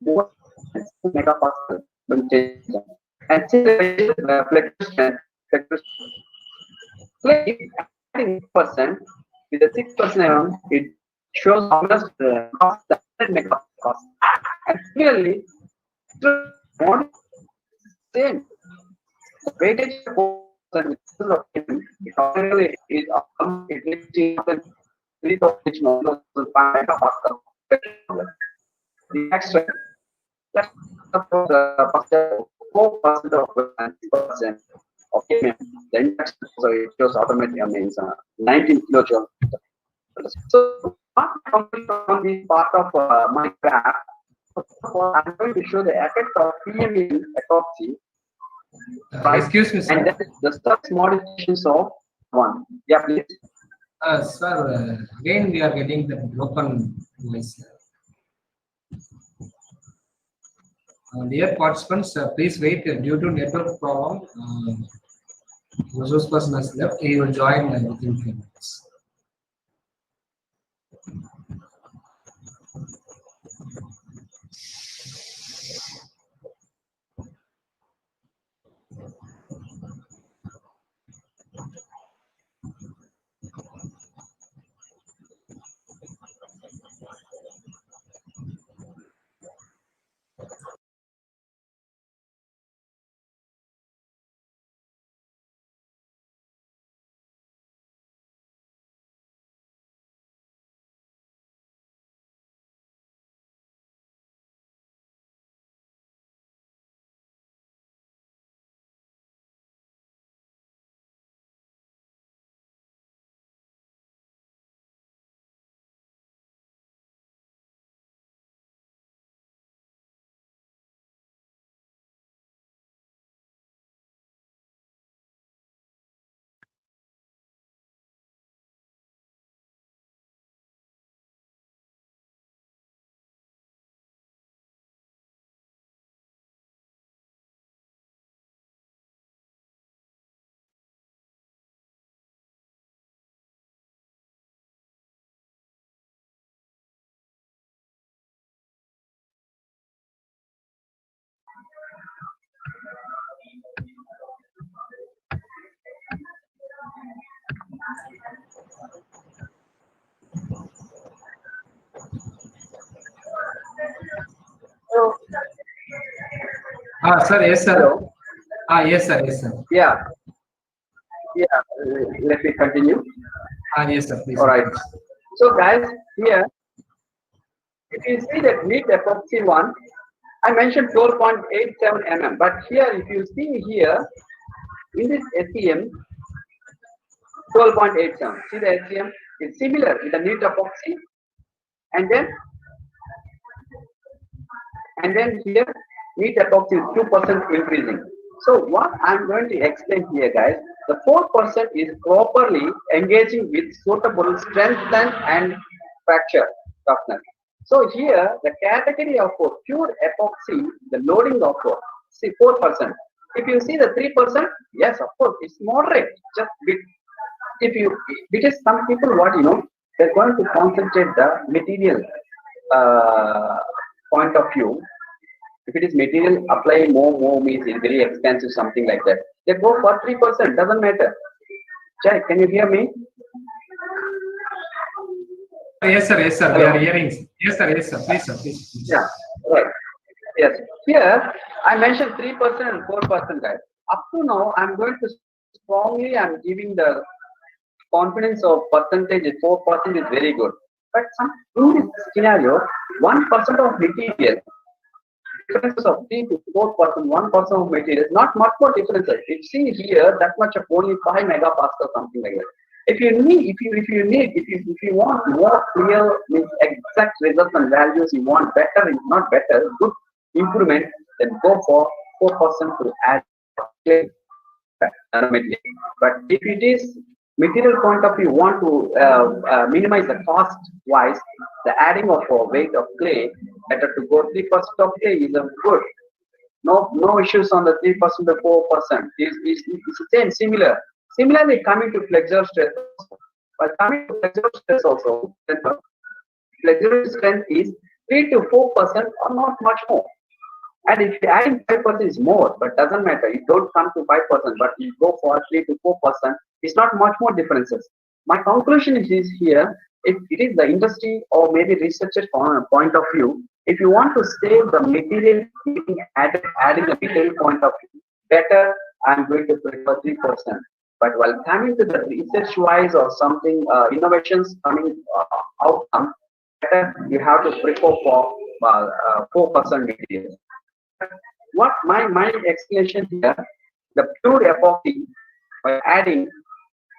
[SPEAKER 3] more megapascal and reflection clay adding percent with the 6% it shows how much cost the megapascal. And similarly, same weightage it automatically is the extra that's the 4% of 90% of the index, so it shows automatically means 19 kilojoule. So on this part of my graph, I'm going to show the effect of PM in epoxy.
[SPEAKER 1] Excuse me,
[SPEAKER 3] And
[SPEAKER 1] sir.
[SPEAKER 3] then the steps modifications of one. Yeah, please.
[SPEAKER 1] Sir, again we are getting the broken voice. Dear participants, please wait due to network problem. Resource person has left. He will join within 10 minutes. Sir, yes, sir.
[SPEAKER 3] Hello.
[SPEAKER 1] Yes, sir, yes, sir.
[SPEAKER 3] Yeah. Yeah. Let me continue.
[SPEAKER 1] Yes, sir, please.
[SPEAKER 3] All right. So, guys, here, if you see that neat epoxy one, I mentioned 12.87 mm, but here, if you see here, in this SEM, 12.87. See the SEM is similar with the neat epoxy, and then here, neat epoxy is 2% increasing. So what I'm going to explain here, guys, the 4% is properly engaging with suitable strength and fracture toughness. So here, the category of pure epoxy, the loading of 4%. If you see the 3%, yes, of course, it's moderate, just bit. Because some people, they're going to concentrate the material point of view. If it is material, apply more means it's very expensive, something like that. They go for 3%, doesn't matter. Jai, can you hear me?
[SPEAKER 1] Yes, sir, yes, sir.
[SPEAKER 3] Hello.
[SPEAKER 1] We are hearing. Yes, sir, yes, sir. Please, sir, please.
[SPEAKER 3] Yeah, right. Yes. Here, I mentioned 3% and 4%, guys. Up to now, I'm going to I'm giving the confidence of percentage, 4% is very good. But in this scenario, 1% of material, differences of 3 to 4%, 1% of material, not much more differences. You see here that much of only 5 megapascal, something like that. If you want more clear, means exact results and values, you want better, not better, good improvement, then go for 4% to add clay. But if it is material point of view, want to minimize the cost wise, the adding of weight of clay, better to go 3% of clay is good. No issues on the 3% to 4%. It's the same, similar. Similarly, coming to flexure stress, but coming to flexure stress also, flexure strength is 3 to 4% or not much more. And if you adding 5% is more, but doesn't matter. You don't come to 5%, but you go for 3 to 4%. It's not much more differences. My conclusion is here: if it is the industry or maybe researcher point of view, if you want to save the material being adding a material point of view, better I'm going to prefer 3%. But while coming to the research wise or something, innovations coming outcome, better you have to prefer for 4% material. What my explanation here, the pure epoxy, by adding,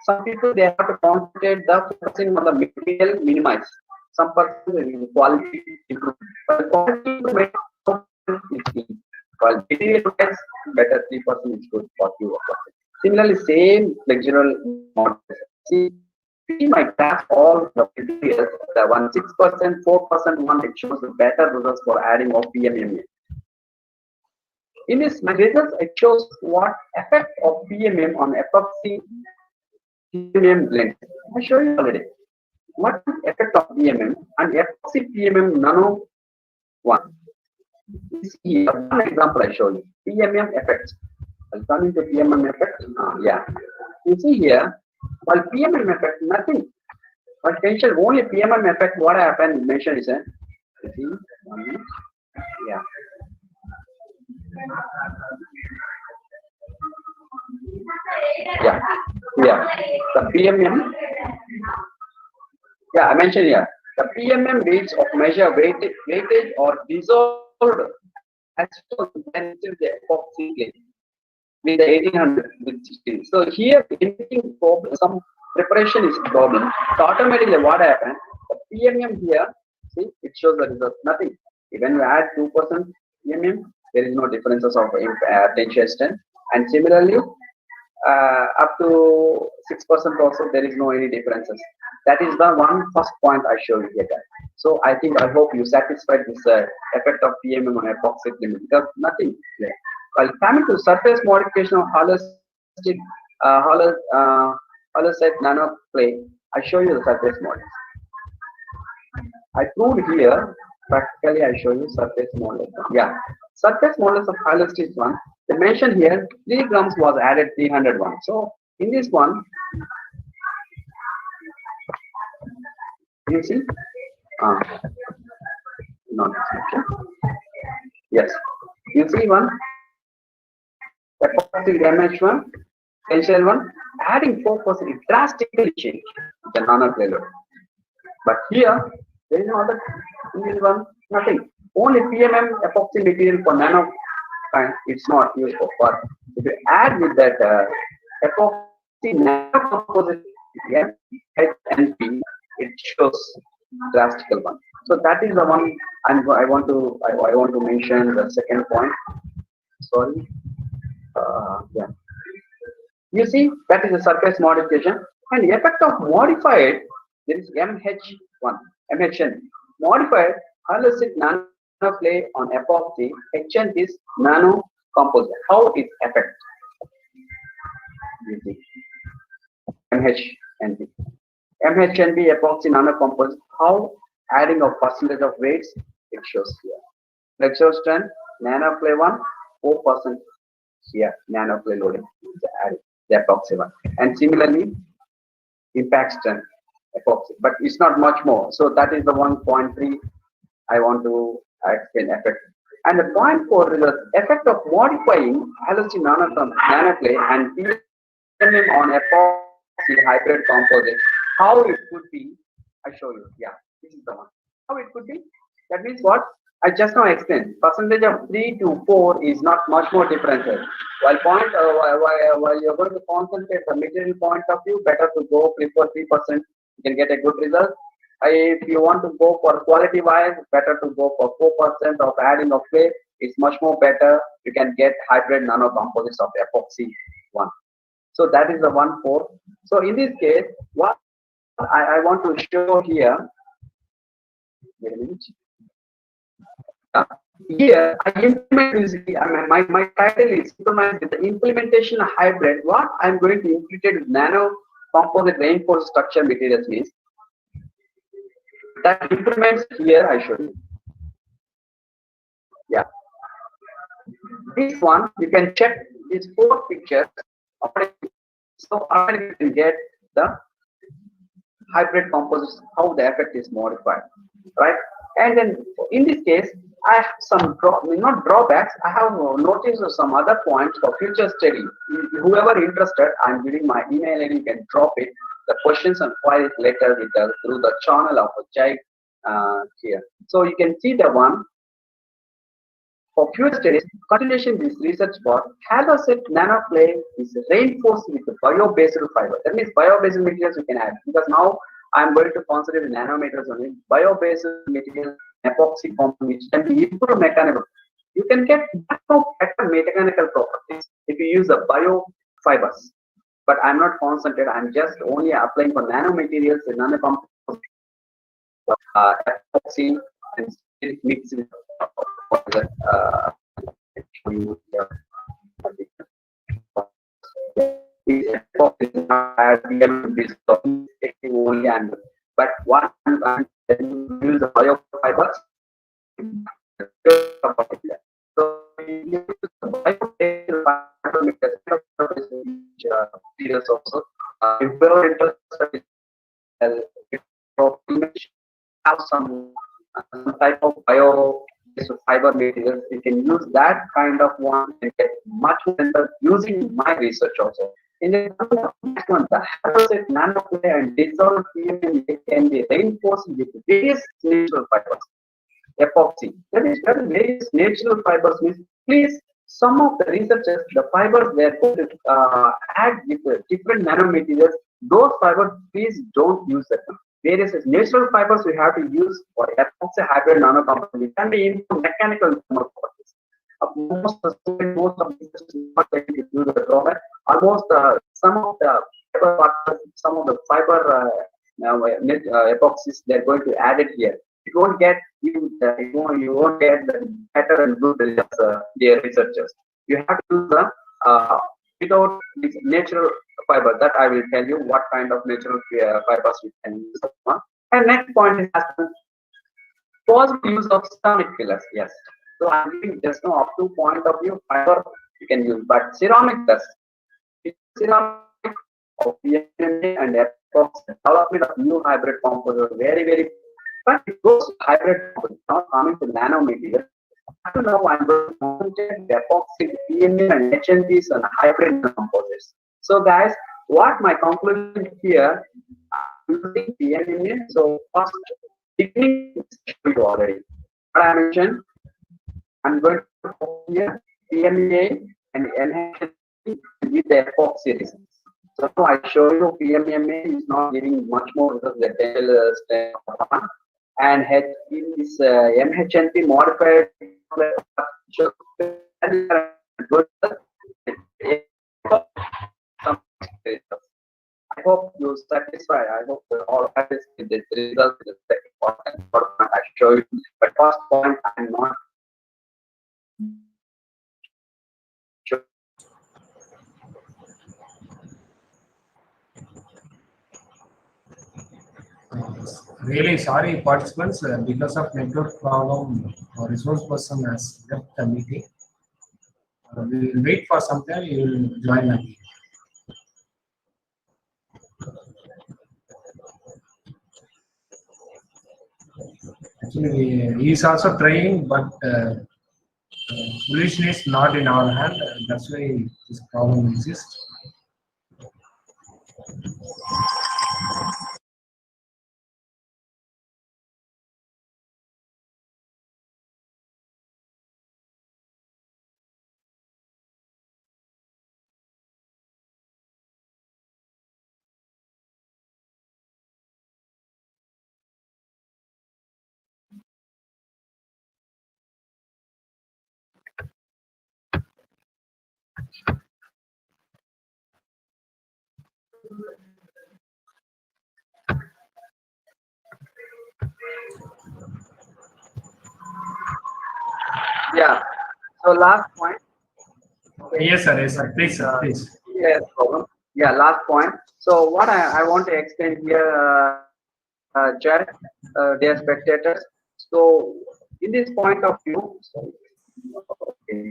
[SPEAKER 3] some people they have to concentrate the focusing on the material minimize. Some person in quality improve. But quality improvement is key. While material wise, better 3% is good for pure epoxy. Similarly, same flexural model. See my class all the materials, the 6%, 4% one, it shows the better results for adding of PMMA. In this, my results, it shows what effect of PMM on epoxy PMM blend. I show you already. What is effect of PMM and epoxy PMM nano one? This here, one example I show you. PMM effect. I'll come into PMM effect. Yeah. You see here, while PMM effect, nothing. But mention only PMM effect, what happened, mention is a, yeah. Yeah, yeah. The PMM, yeah, I mentioned here. The PMM weights of measure weightage or dissolved as well as the epoxy with the 1800 with 16. So here, anything problem, some preparation is problem. So automatically, what happened? The PMM here, see, it shows the result. Nothing. When you add 2% PMM, there is no differences of tension strength. And similarly, up to 6% also, there is no any differences. That is the one first point I showed you here. So I think, I hope you satisfied this effect of PMM on epoxy limit. Because nothing there. While coming to surface modification of Halloysite nano clay, I show you the surface models. I proved here, practically I show you surface models. Yeah, surface models of Halloysite one. They mentioned here 3 grams was added 301. So in this one, you see, not yes, you see one. Epoxy damage one, tensile one, adding 4%, it drastically changed the nanoclay load. But here, there is no other, this one, nothing. Only PMM epoxy material for nano, it's not used for. If you add with that epoxy nanocomposite, yeah, HNP, it shows drastical one. So that is the one I want to mention the second point. Sorry. Yeah. You see, that is a surface modification. And the effect of modified, there is MH1, MHN. Modified Halloysite nanoclay on epoxy, HN is nanocomposite. How it affects? MHNB. MHNB epoxy nanocomposite. How adding of percentage of weights, it shows here. Flexure strength, nanoclay 1, 4%. Here, nanoclay loading, the epoxy one. And similarly, impact strength, epoxy. But it's not much more. So that is the 1.3 I want to explain effect. And the point 4 is the effect of modifying Halloysite nanoclay and PMM on epoxy hybrid composite. How it could be, I show you. Yeah, this is the one. How it could be? That means what? I just now explained. Percentage of 3 to 4 is not much more different. While while you're going to concentrate the material point of view, better to go prefer 3%. You can get a good result. If you want to go for quality wise, better to go for 4% of adding of clay. It's much more better. You can get hybrid nanocomposites of epoxy one. So that is the 1/4. So in this case, what I want to show here. Wait a minute. Here I implement my title is with the implementation of hybrid. What I'm going to implement with nano composite reinforced structure materials means that implements here I show you. Yeah. This one you can check these 4 pictures. So I can get the hybrid composites, how the effect is modified, right? And then in this case, I have some not drawbacks. I have noticed some other points for future study. Whoever interested, I'm giving my email and you can drop it. The questions and queries later with through the channel of Jai here. So you can see the one for future studies. Continuation this research for Halloysite nanoclay is reinforced with bio-based fiber. That means bio-based materials you can add, because now I'm going to concentrate nanometers on it. Bio-based material, epoxy compound, which can be improved mechanical. You can get better mechanical properties if you use the bio fibers. But I'm not concentrated. I'm just only applying for nanomaterials and nanocomposites, epoxy, and mix with but one use the biofibers. So materials also. If you are interested, have some type of bio fiber materials, you can use that kind of one and get much better using my research also. In the next one, the Halloysite nanoclay and dissolved PMMA can be reinforced with various natural fibers. Epoxy. That is various natural fibers means, please, some of the researchers, the fibers they are going to add with different nanomaterials, those fibers, please don't use them. Various natural fibers we have to use for epoxy hybrid nanocomposites can be into mechanical properties. Most of the not going to use the drawback. Almost some of the fiber epoxies they're going to add it here. You won't get you won't get the better and good results, their researchers. You have to use them without this natural fiber. That I will tell you what kind of natural fibers we can use. And next point is possible use of ceramic fillers. Yes. So I'm giving just now up to point of view fiber you can use, but ceramic dust, ceramic of PMMA and epoxy development of new hybrid composites very. But it goes hybrid composites, not coming to nanomaterial. Now I'm going to concentrate the epoxy, PMMA and HNPs and hybrid composites. So guys, what my conclusion here, using PMMA. So first beginning you already. What I mentioned, I'm going to put here PMMA and NHNP with the epoxy resins. So now I show you PMMA is not giving much more results than and in this MHNP modified I hope you satisfied. I hope all practice with this result is the important point I show you. But first point I'm not sure.
[SPEAKER 1] Really sorry, participants, because of network problem, our resource person has left the meeting. We will wait for some time. You will join again. Actually, he is also trying, but solution is not in our hand. That's why this problem exists.
[SPEAKER 3] Yeah. So last point.
[SPEAKER 1] Okay. Yes, sir. Please, sir. Please.
[SPEAKER 3] Yes, problem. Yeah, last point. So what I want to explain here, Jared, dear spectators. So in this point of view, okay.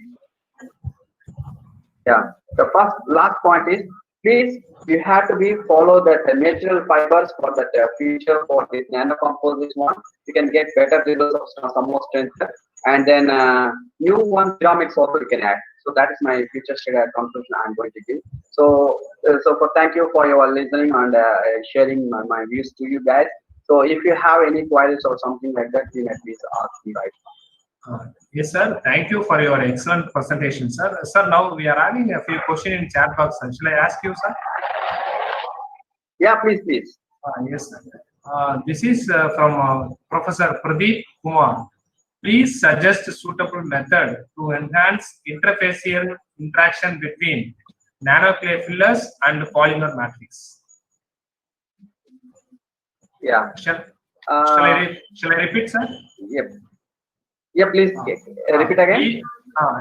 [SPEAKER 3] Yeah, the last point is, please you have to be follow that natural fibers for that future for this nanocomposites one. You can get better results of some more strength, and then new one ceramics also you can add. So that is my future conclusion I'm going to give. So for thank you for your listening and sharing my views to you guys. So if you have any queries or something like that, you may please ask me right now.
[SPEAKER 1] Yes, sir. Thank you for your excellent presentation, sir. Sir, now we are having a few questions in chat box. Shall I ask you, sir?
[SPEAKER 3] Yeah, please.
[SPEAKER 1] Yes, sir. This is from Professor Pradeep Kumar. Please suggest a suitable method to enhance interfacial interaction between nanoclay fillers and polymer matrix.
[SPEAKER 3] Yeah.
[SPEAKER 1] Shall I repeat, sir?
[SPEAKER 3] Yep. Yeah, please repeat again.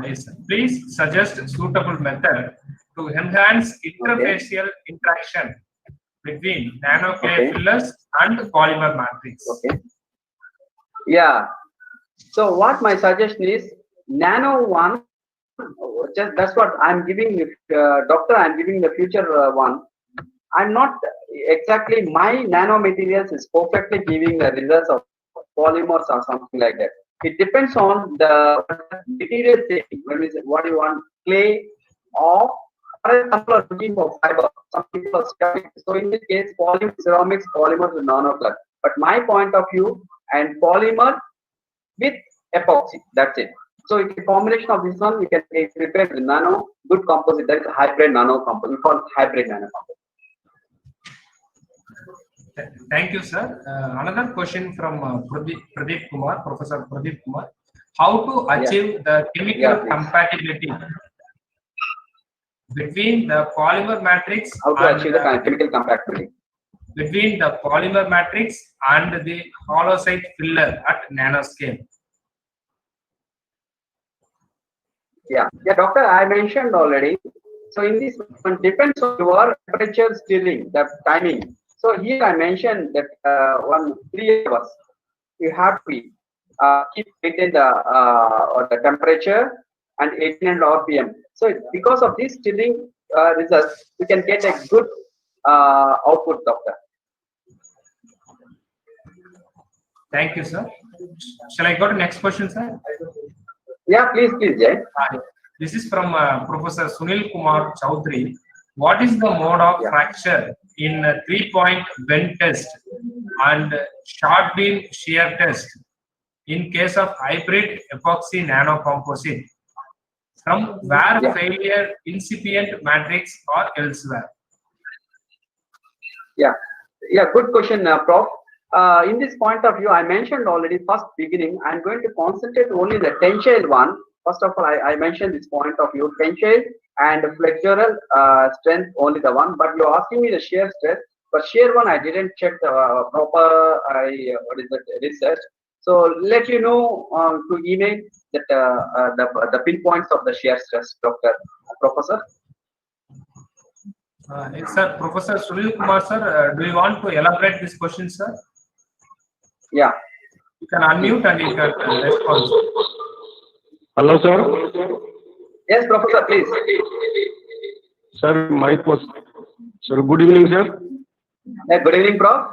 [SPEAKER 1] Yes, sir. Please suggest a suitable method to enhance interfacial interaction between nanoclay fillers and polymer matrix.
[SPEAKER 3] Okay. Yeah. So what my suggestion is, nano one. Just that's what I'm giving, doctor. I'm giving the future one. I'm not exactly my nanomaterials is perfectly giving the results of polymers or something like that. It depends on the material taking. When we say what you want, clay or some people are looking for fiber, some people are ceramics. So in this case, polymer, ceramics, polymers with nanoclay. But my point of view, and polymer with epoxy. That's it. So it's a combination of this one. We can prepare the nano good composite. That is a hybrid nano composite. We call it hybrid nano composite.
[SPEAKER 1] Thank you, sir. Another question from Pradeep Kumar, Professor Pradeep Kumar. How to achieve the chemical compatibility between the polymer matrix?
[SPEAKER 3] How to achieve the chemical compatibility
[SPEAKER 1] between the polymer matrix and the Halloysite filler at nanoscale?
[SPEAKER 3] Yeah, doctor, I mentioned already. So in this one depends on your temperature steering, the timing. So here I mentioned that 3 hours you have to keep maintain the temperature and 18 RPM. So because of this steering results, we can get a good output, doctor.
[SPEAKER 1] Thank you, sir. Shall I go to next question, sir?
[SPEAKER 3] Yeah, please, Jay.
[SPEAKER 1] This is from Professor Sunil Kumar Chaudhary. What is the mode of fracture in a 3-point bend test and short beam shear test in case of hybrid epoxy nanocomposite? From where failure incipient matrix or elsewhere? Yeah,
[SPEAKER 3] good question, Prof. In this point of view, I mentioned already first beginning, I'm going to concentrate only the tensile one. First of all, I mentioned this point of view, tensile and flexural strength only the one, but you're asking me the shear stress. But shear one, I didn't check the proper research. So let you know to email that the pinpoints of the shear stress, Professor.
[SPEAKER 1] Yes, sir. Professor Sunil Kumar, sir, do you want to elaborate this question, sir?
[SPEAKER 3] Yeah.
[SPEAKER 1] You can unmute and you can respond.
[SPEAKER 5] Hello, sir.
[SPEAKER 3] Yes, Professor, please.
[SPEAKER 5] Sir, my question. Sir, good evening, sir.
[SPEAKER 3] Good evening, Prof.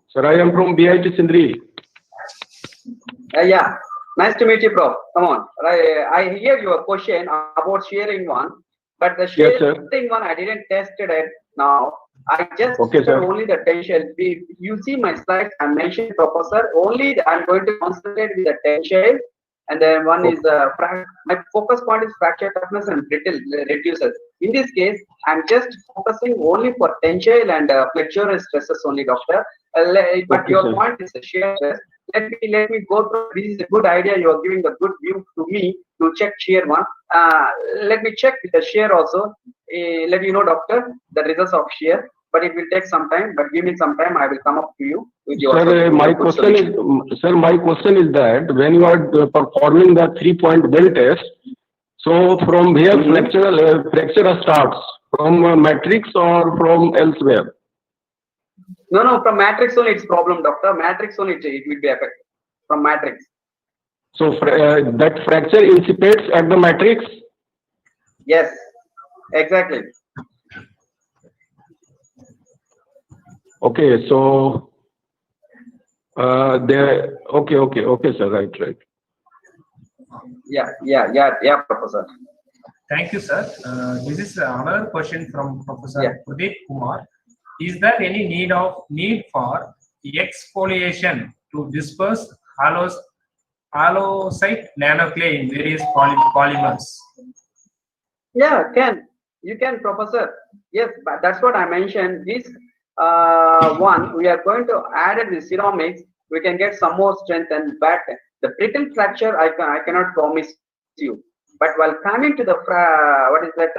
[SPEAKER 5] Sir, I am from BIT Sindri.
[SPEAKER 3] Yeah, nice to meet you, Prof. Come on. I hear your question about shearing one, but the shearing one I didn't test it now. I just only the tensile. You see my slides. I mentioned, Professor. Only I'm going to concentrate with the tensile, and then one is my focus point is fracture toughness and brittle reduces. In this case, I'm just focusing only for tensile and flexural stresses only, doctor. But your point is the shear stress. Let me go through. This is a good idea. You are giving a good view to me to check shear one. Let me check with the shear also. Let you know, doctor, the results of shear. But it will take some time. But give me some time. I will come up to you with your.
[SPEAKER 5] Sir, my question is that when you are performing the 3-point bend test, so from where fracture starts, from matrix or from elsewhere?
[SPEAKER 3] No, from matrix only it's problem, doctor. Matrix only it will be affected from matrix.
[SPEAKER 5] So that fracture insipients at the matrix?
[SPEAKER 3] Yes, exactly.
[SPEAKER 5] Okay, so there. Okay, sir. Right.
[SPEAKER 3] Yeah, Professor.
[SPEAKER 1] Thank you, sir. This is another question from Professor
[SPEAKER 3] Yeah.
[SPEAKER 1] Pradeep Kumar. Is there any need for exfoliation to disperse halloysite nanoclay in various polymers?
[SPEAKER 3] Yeah, you can, Professor. Yes, but that's what I mentioned. This one we are going to add it with ceramics. We can get some more strength, and but the brittle fracture I cannot promise you. But while coming to the what is that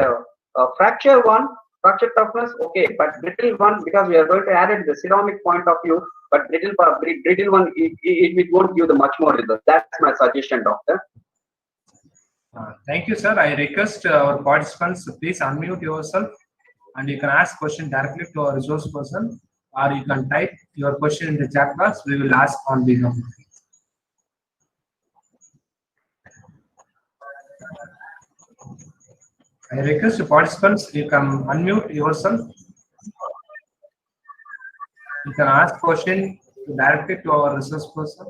[SPEAKER 3] fracture one, fracture toughness, okay. But brittle one, because we are going to add it the ceramic point of view. But brittle one, it won't give the much more result. That's my suggestion, doctor.
[SPEAKER 1] Thank you, sir. I request our participants to please unmute yourself and you can ask question directly to our resource person, or you can type your question in the chat box. We will ask on behalf of you. I request the participants, you can unmute yourself. You can ask question directly to our resource person.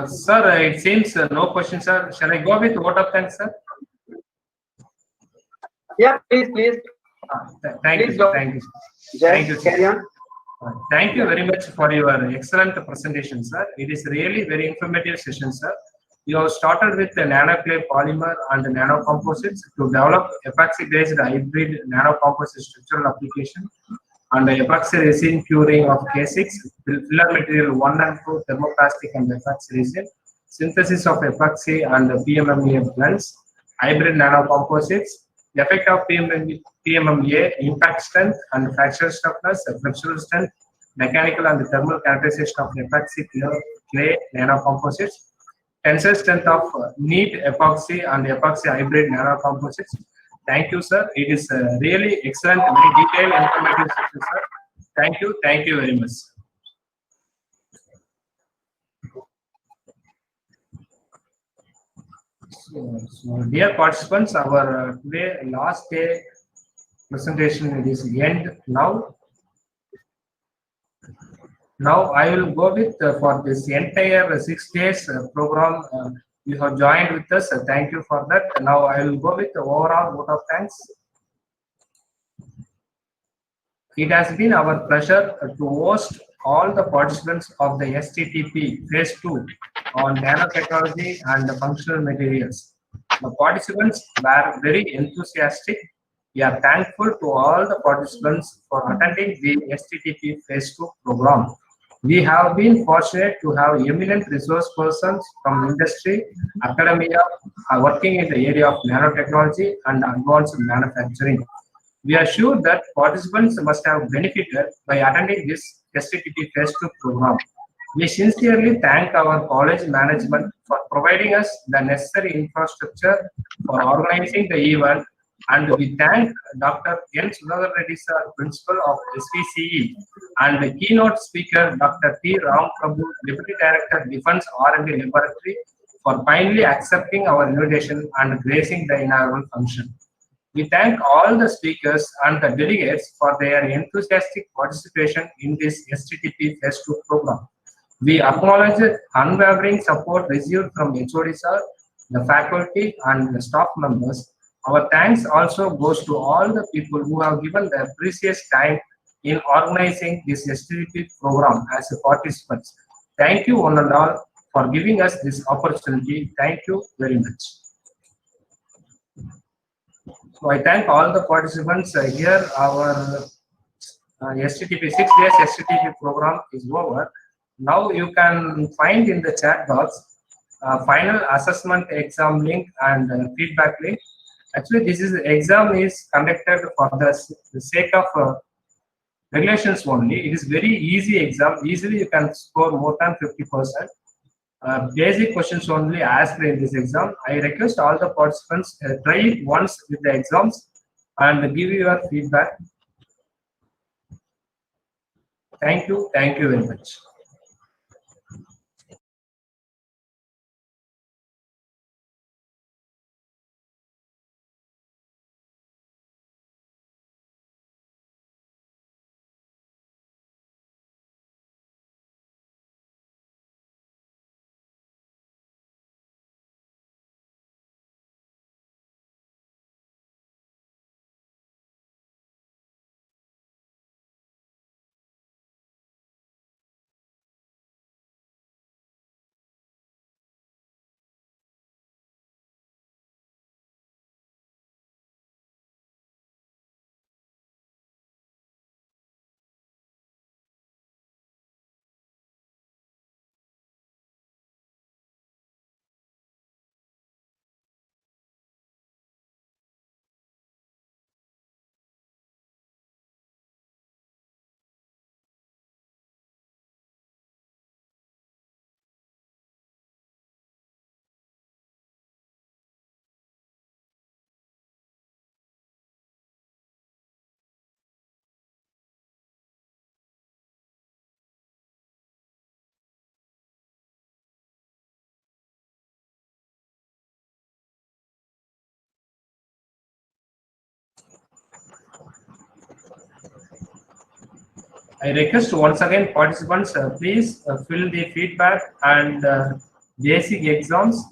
[SPEAKER 1] Sir, it seems no question, sir. Shall I go with vote of thanks, sir?
[SPEAKER 3] Yeah, please.
[SPEAKER 1] Thank
[SPEAKER 3] Please
[SPEAKER 1] you.
[SPEAKER 3] go.
[SPEAKER 1] Thank you.
[SPEAKER 3] Jai,
[SPEAKER 1] Thank you, sir.
[SPEAKER 3] carry on.
[SPEAKER 1] Thank you very much for your excellent presentation, sir. It is really very informative session, sir. You have started with the nanoclay polymer and the nanocomposites to develop epoxy-based hybrid nanocomposite structural application and the epoxy resin curing of K6, filler material 1 and 2, thermoplastic and epoxy resin, synthesis of epoxy and PMMA blends, hybrid nanocomposites, the effect of PMMA, impact strength and fracture toughness, flexural strength, mechanical and thermal characterization of epoxy clay nanocomposites, tensile strength of neat epoxy and epoxy hybrid nanocomposites. Thank you, sir. It is really excellent, very detailed, informative session, sir. Thank you very much. So dear participants, our today last day presentation is end now. Now I will go with for this entire 6 days program. You have joined with us. Thank you for that. Now I will go with the overall vote of thanks. It has been our pleasure to host all the participants of the STTP Phase 2 on nanotechnology and the functional materials. The participants were very enthusiastic. We are thankful to all the participants for attending the STTP Phase 2 program. We have been fortunate to have eminent resource persons from industry, academia, working in the area of nanotechnology and advanced manufacturing. We are sure that participants must have benefited by attending this STTP Phase 2 program. We sincerely thank our college management for providing us the necessary infrastructure for organizing the event, and we thank Dr. N. Sudhakar Reddy sir, Principal of SVCE, and the keynote speaker Dr. T. Ram Prabhu, Deputy Director, Defense R&D Laboratory, for kindly accepting our invitation and gracing the inaugural function. We thank all the speakers and the delegates for their enthusiastic participation in this STTP Phase 2 program. We acknowledge the unwavering support received from HOD sir, the faculty and the staff members. Our thanks also goes to all the people who have given their precious time in organizing this STTP program as participants. Thank you one and all for giving us this opportunity. Thank you very much. So I thank all the participants. Here our STTP 6 days STTP program is over. Now you can find in the chat box final assessment exam link and feedback link. Actually, this is exam is conducted for the sake of regulations only. It is very easy exam. Easily you can score more than 50%. Basic questions only asked in this exam. I request all the participants try it once with the exams and give your feedback. Thank you very much. I request once again participants, please fill the feedback and basic exams.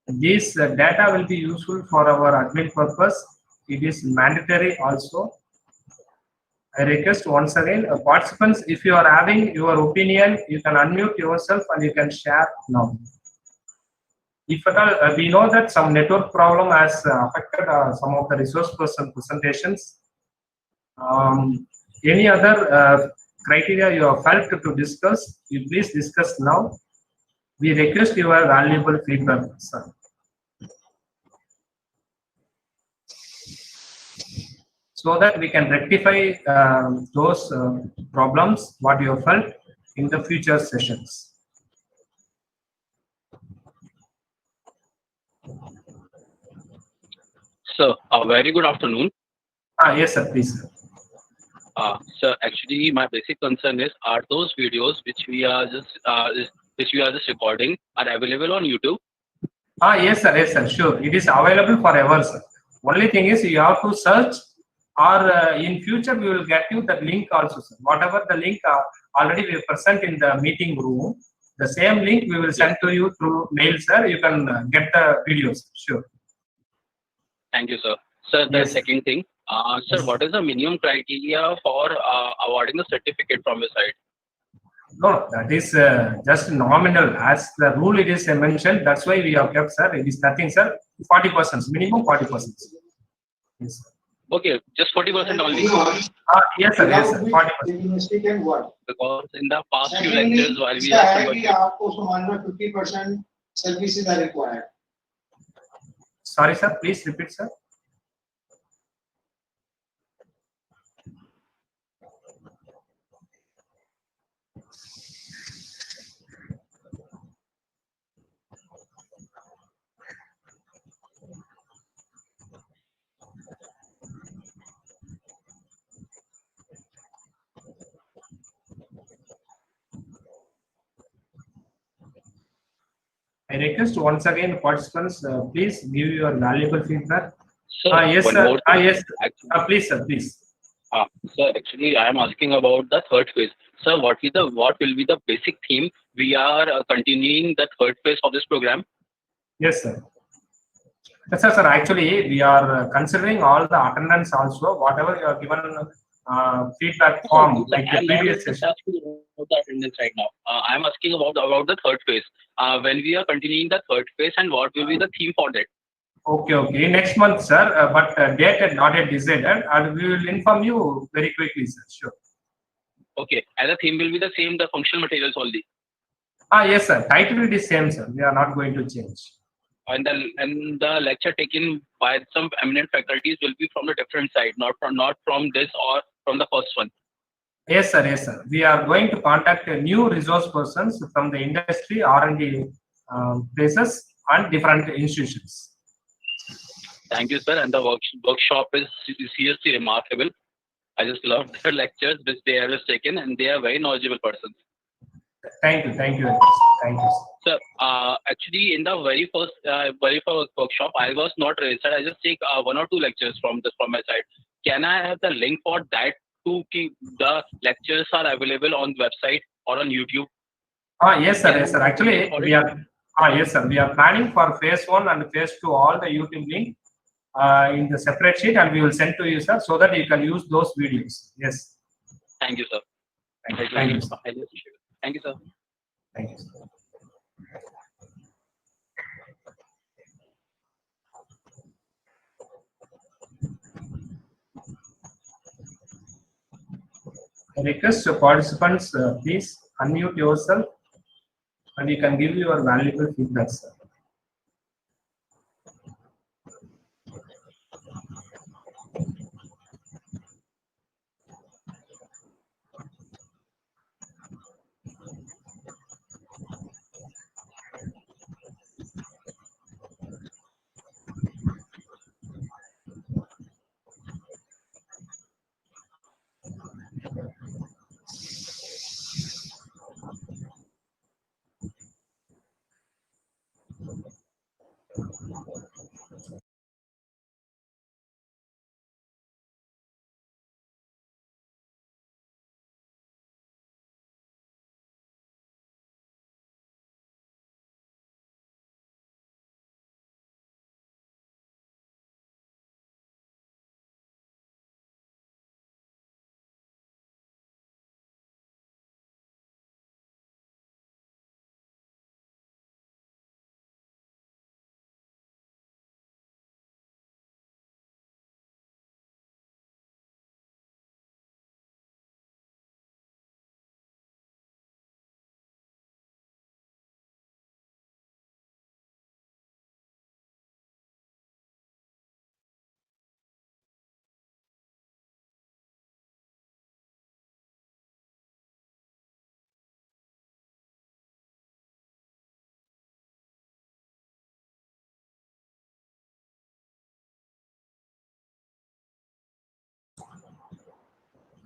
[SPEAKER 1] This data will be useful for our admin purpose. It is mandatory also. I request once again participants, if you are having your opinion, you can unmute yourself and you can share now. If at all, we know that some network problem has affected some of the resource person presentations. Any other criteria you have felt to discuss, you please discuss now. We request your valuable feedback, sir. So that we can rectify those problems what you have felt in the future sessions.
[SPEAKER 6] Sir, a very good afternoon.
[SPEAKER 1] Yes, sir, please. Sir.
[SPEAKER 6] Sir, actually, my basic concern is: are those videos which we are just recording are available on YouTube?
[SPEAKER 1] Yes, sir. Yes, sir. Sure, it is available forever, sir. Only thing is you have to search, or in future we will get you the link also, sir. Whatever the link already we present in the meeting room, the same link we will send to you through mail, sir. You can get the videos. Sure.
[SPEAKER 6] Thank you, sir. Sir, the
[SPEAKER 1] Yes.
[SPEAKER 6] second thing, sir,
[SPEAKER 1] Yes.
[SPEAKER 6] what is the minimum criteria for awarding the certificate from your side?
[SPEAKER 1] No, that is just nominal. As the rule it is mentioned, that's why we have kept, sir. It is nothing, sir. 40%, minimum 40%. Yes, sir.
[SPEAKER 6] Okay, just 40% only.
[SPEAKER 1] Yes, sir. Yes, sir. 40%.
[SPEAKER 6] Because in the past few lectures, while we are converting,
[SPEAKER 7] 50% services are required.
[SPEAKER 1] Sorry, sir. Please repeat, sir. I request once again participants, please give your valuable feedback.
[SPEAKER 6] sir,
[SPEAKER 1] Yes,
[SPEAKER 6] one
[SPEAKER 1] sir.
[SPEAKER 6] more thing.
[SPEAKER 1] Yes.
[SPEAKER 6] Actually,
[SPEAKER 1] Please, sir. Please.
[SPEAKER 6] sir, actually, I am asking about the third phase. Sir, what will be the basic theme we are continuing the third phase of this program?
[SPEAKER 1] Yes, sir. Yes, sir. Actually, we are considering all the attendance also. Whatever you are given feedback form, like the
[SPEAKER 6] I'm not
[SPEAKER 1] previous
[SPEAKER 6] just
[SPEAKER 1] session.
[SPEAKER 6] asking about the attendance right now. I'm asking about the third phase. When we are continuing the third phase, and what will be the theme for that?
[SPEAKER 1] Okay. Next month, sir. But date had not yet decided, and we will inform you very quickly, sir. Sure.
[SPEAKER 6] Okay, and the theme will be the same, the functional materials only.
[SPEAKER 1] Yes, sir. Title will be same, sir. We are not going to change.
[SPEAKER 6] And the lecture taken by some eminent faculties will be from a different side, not from this or from the first one.
[SPEAKER 1] Yes, sir. Yes, sir. We are going to contact new resource persons from the industry, R&D places, and different institutions.
[SPEAKER 6] Thank you, sir. And the workshop is seriously remarkable. I just love their lectures which they have taken, and they are very knowledgeable persons.
[SPEAKER 1] Thank you. Thank you. Thank you,
[SPEAKER 6] sir. Actually, in the very first workshop, I was not registered. I just take 1 or 2 lectures from my side. Can I have the link for that too? The lectures are available on website or on YouTube.
[SPEAKER 1] Yes, sir. Yes, sir. Actually, we are. Yes, sir. We are planning for phase 1 and phase 2 all the YouTube link in the separate sheet, and we will send to you, sir, so that you can use those videos. Yes.
[SPEAKER 6] Thank you, sir.
[SPEAKER 1] Thank you, sir.
[SPEAKER 6] Thank you, sir.
[SPEAKER 1] Thank you, sir. I request participants, please unmute yourself, and you can give your valuable feedback, sir.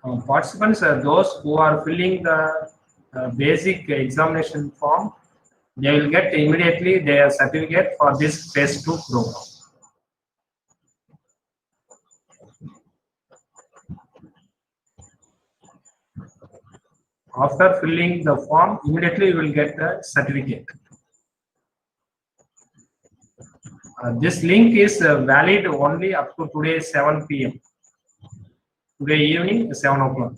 [SPEAKER 1] Participants are those who are filling the basic examination form. They will get immediately their certificate for this phase 2 program. After filling the form, immediately you will get the certificate. This link is valid only up to today 7 p.m. Today evening 7 o'clock.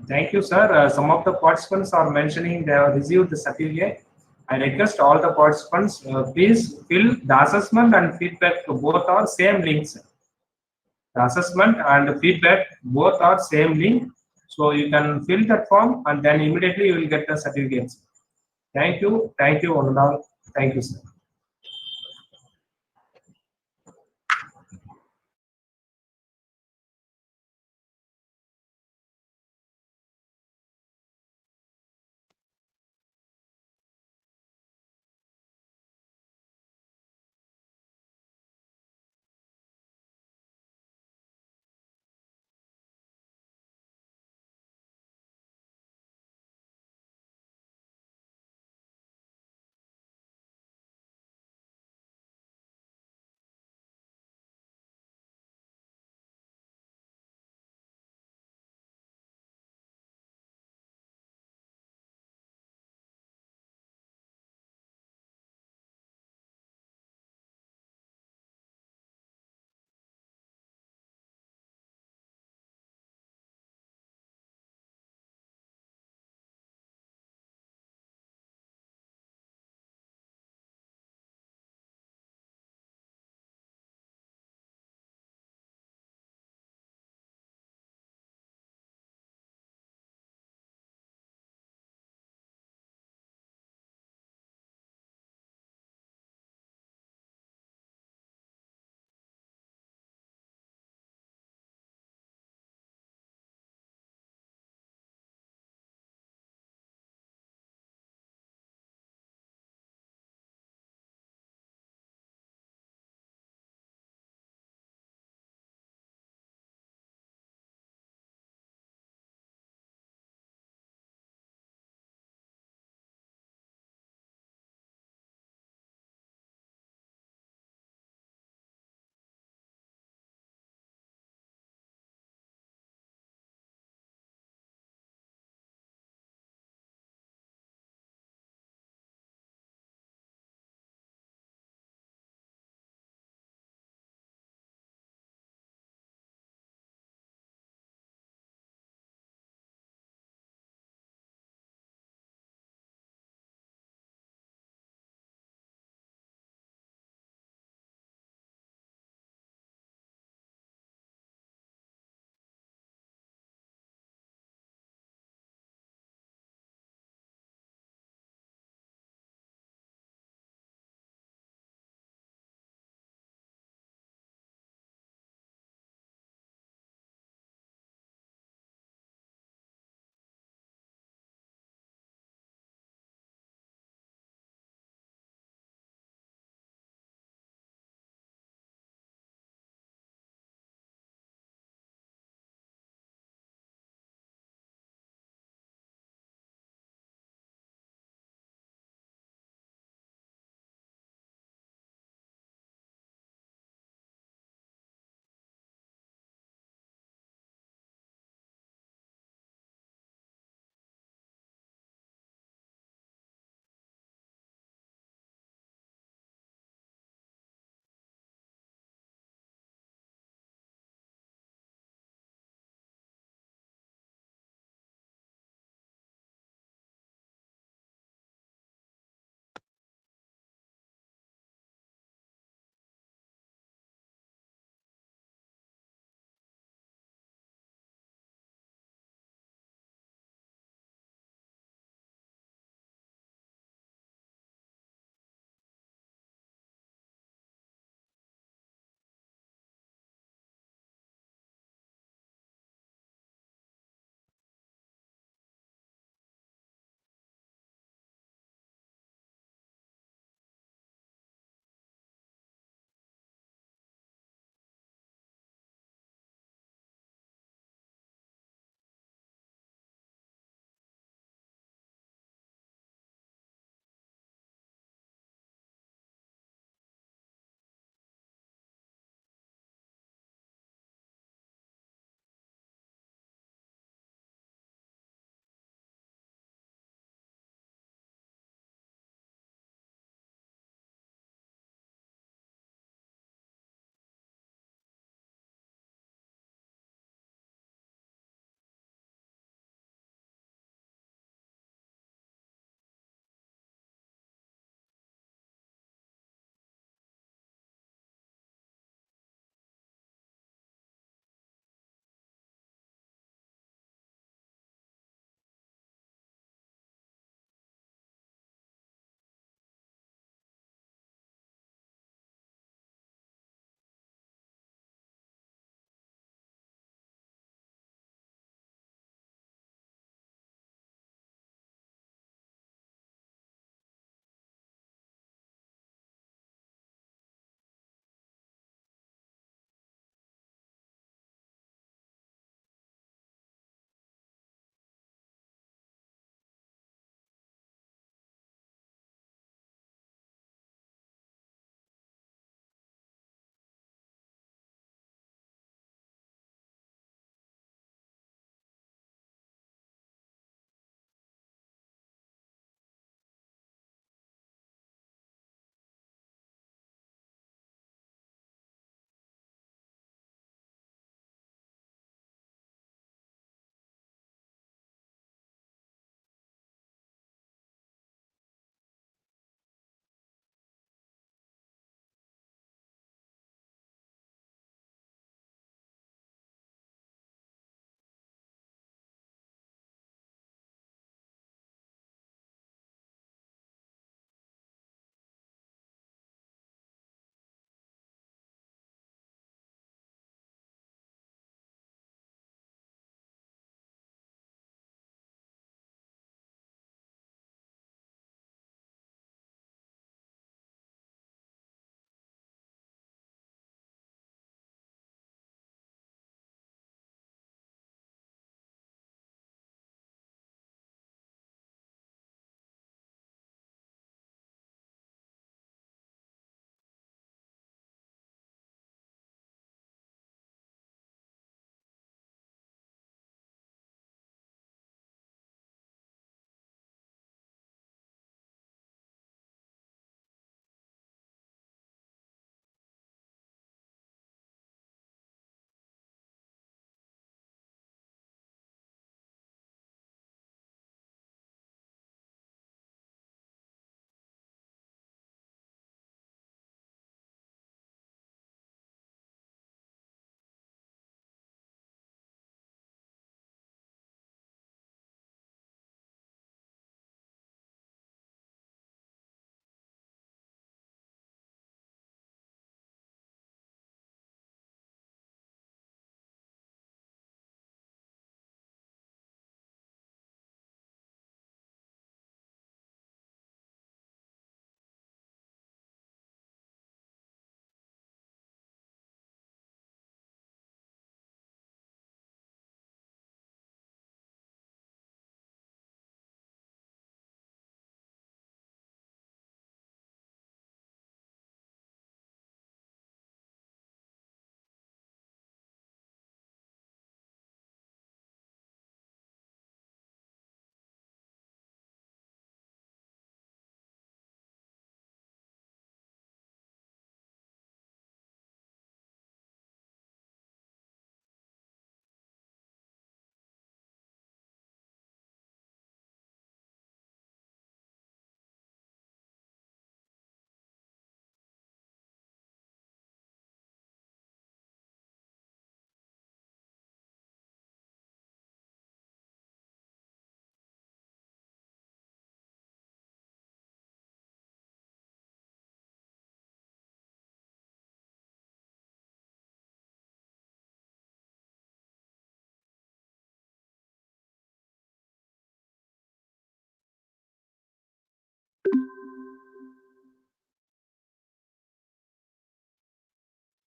[SPEAKER 1] Thank you, sir. Some of the participants are mentioning they have received the certificate. I request all the participants, please fill the assessment and feedback to both are same links. The assessment and feedback both are same link. So you can fill that form and then immediately you will get the certificates. Thank you, one and all. Thank you, sir.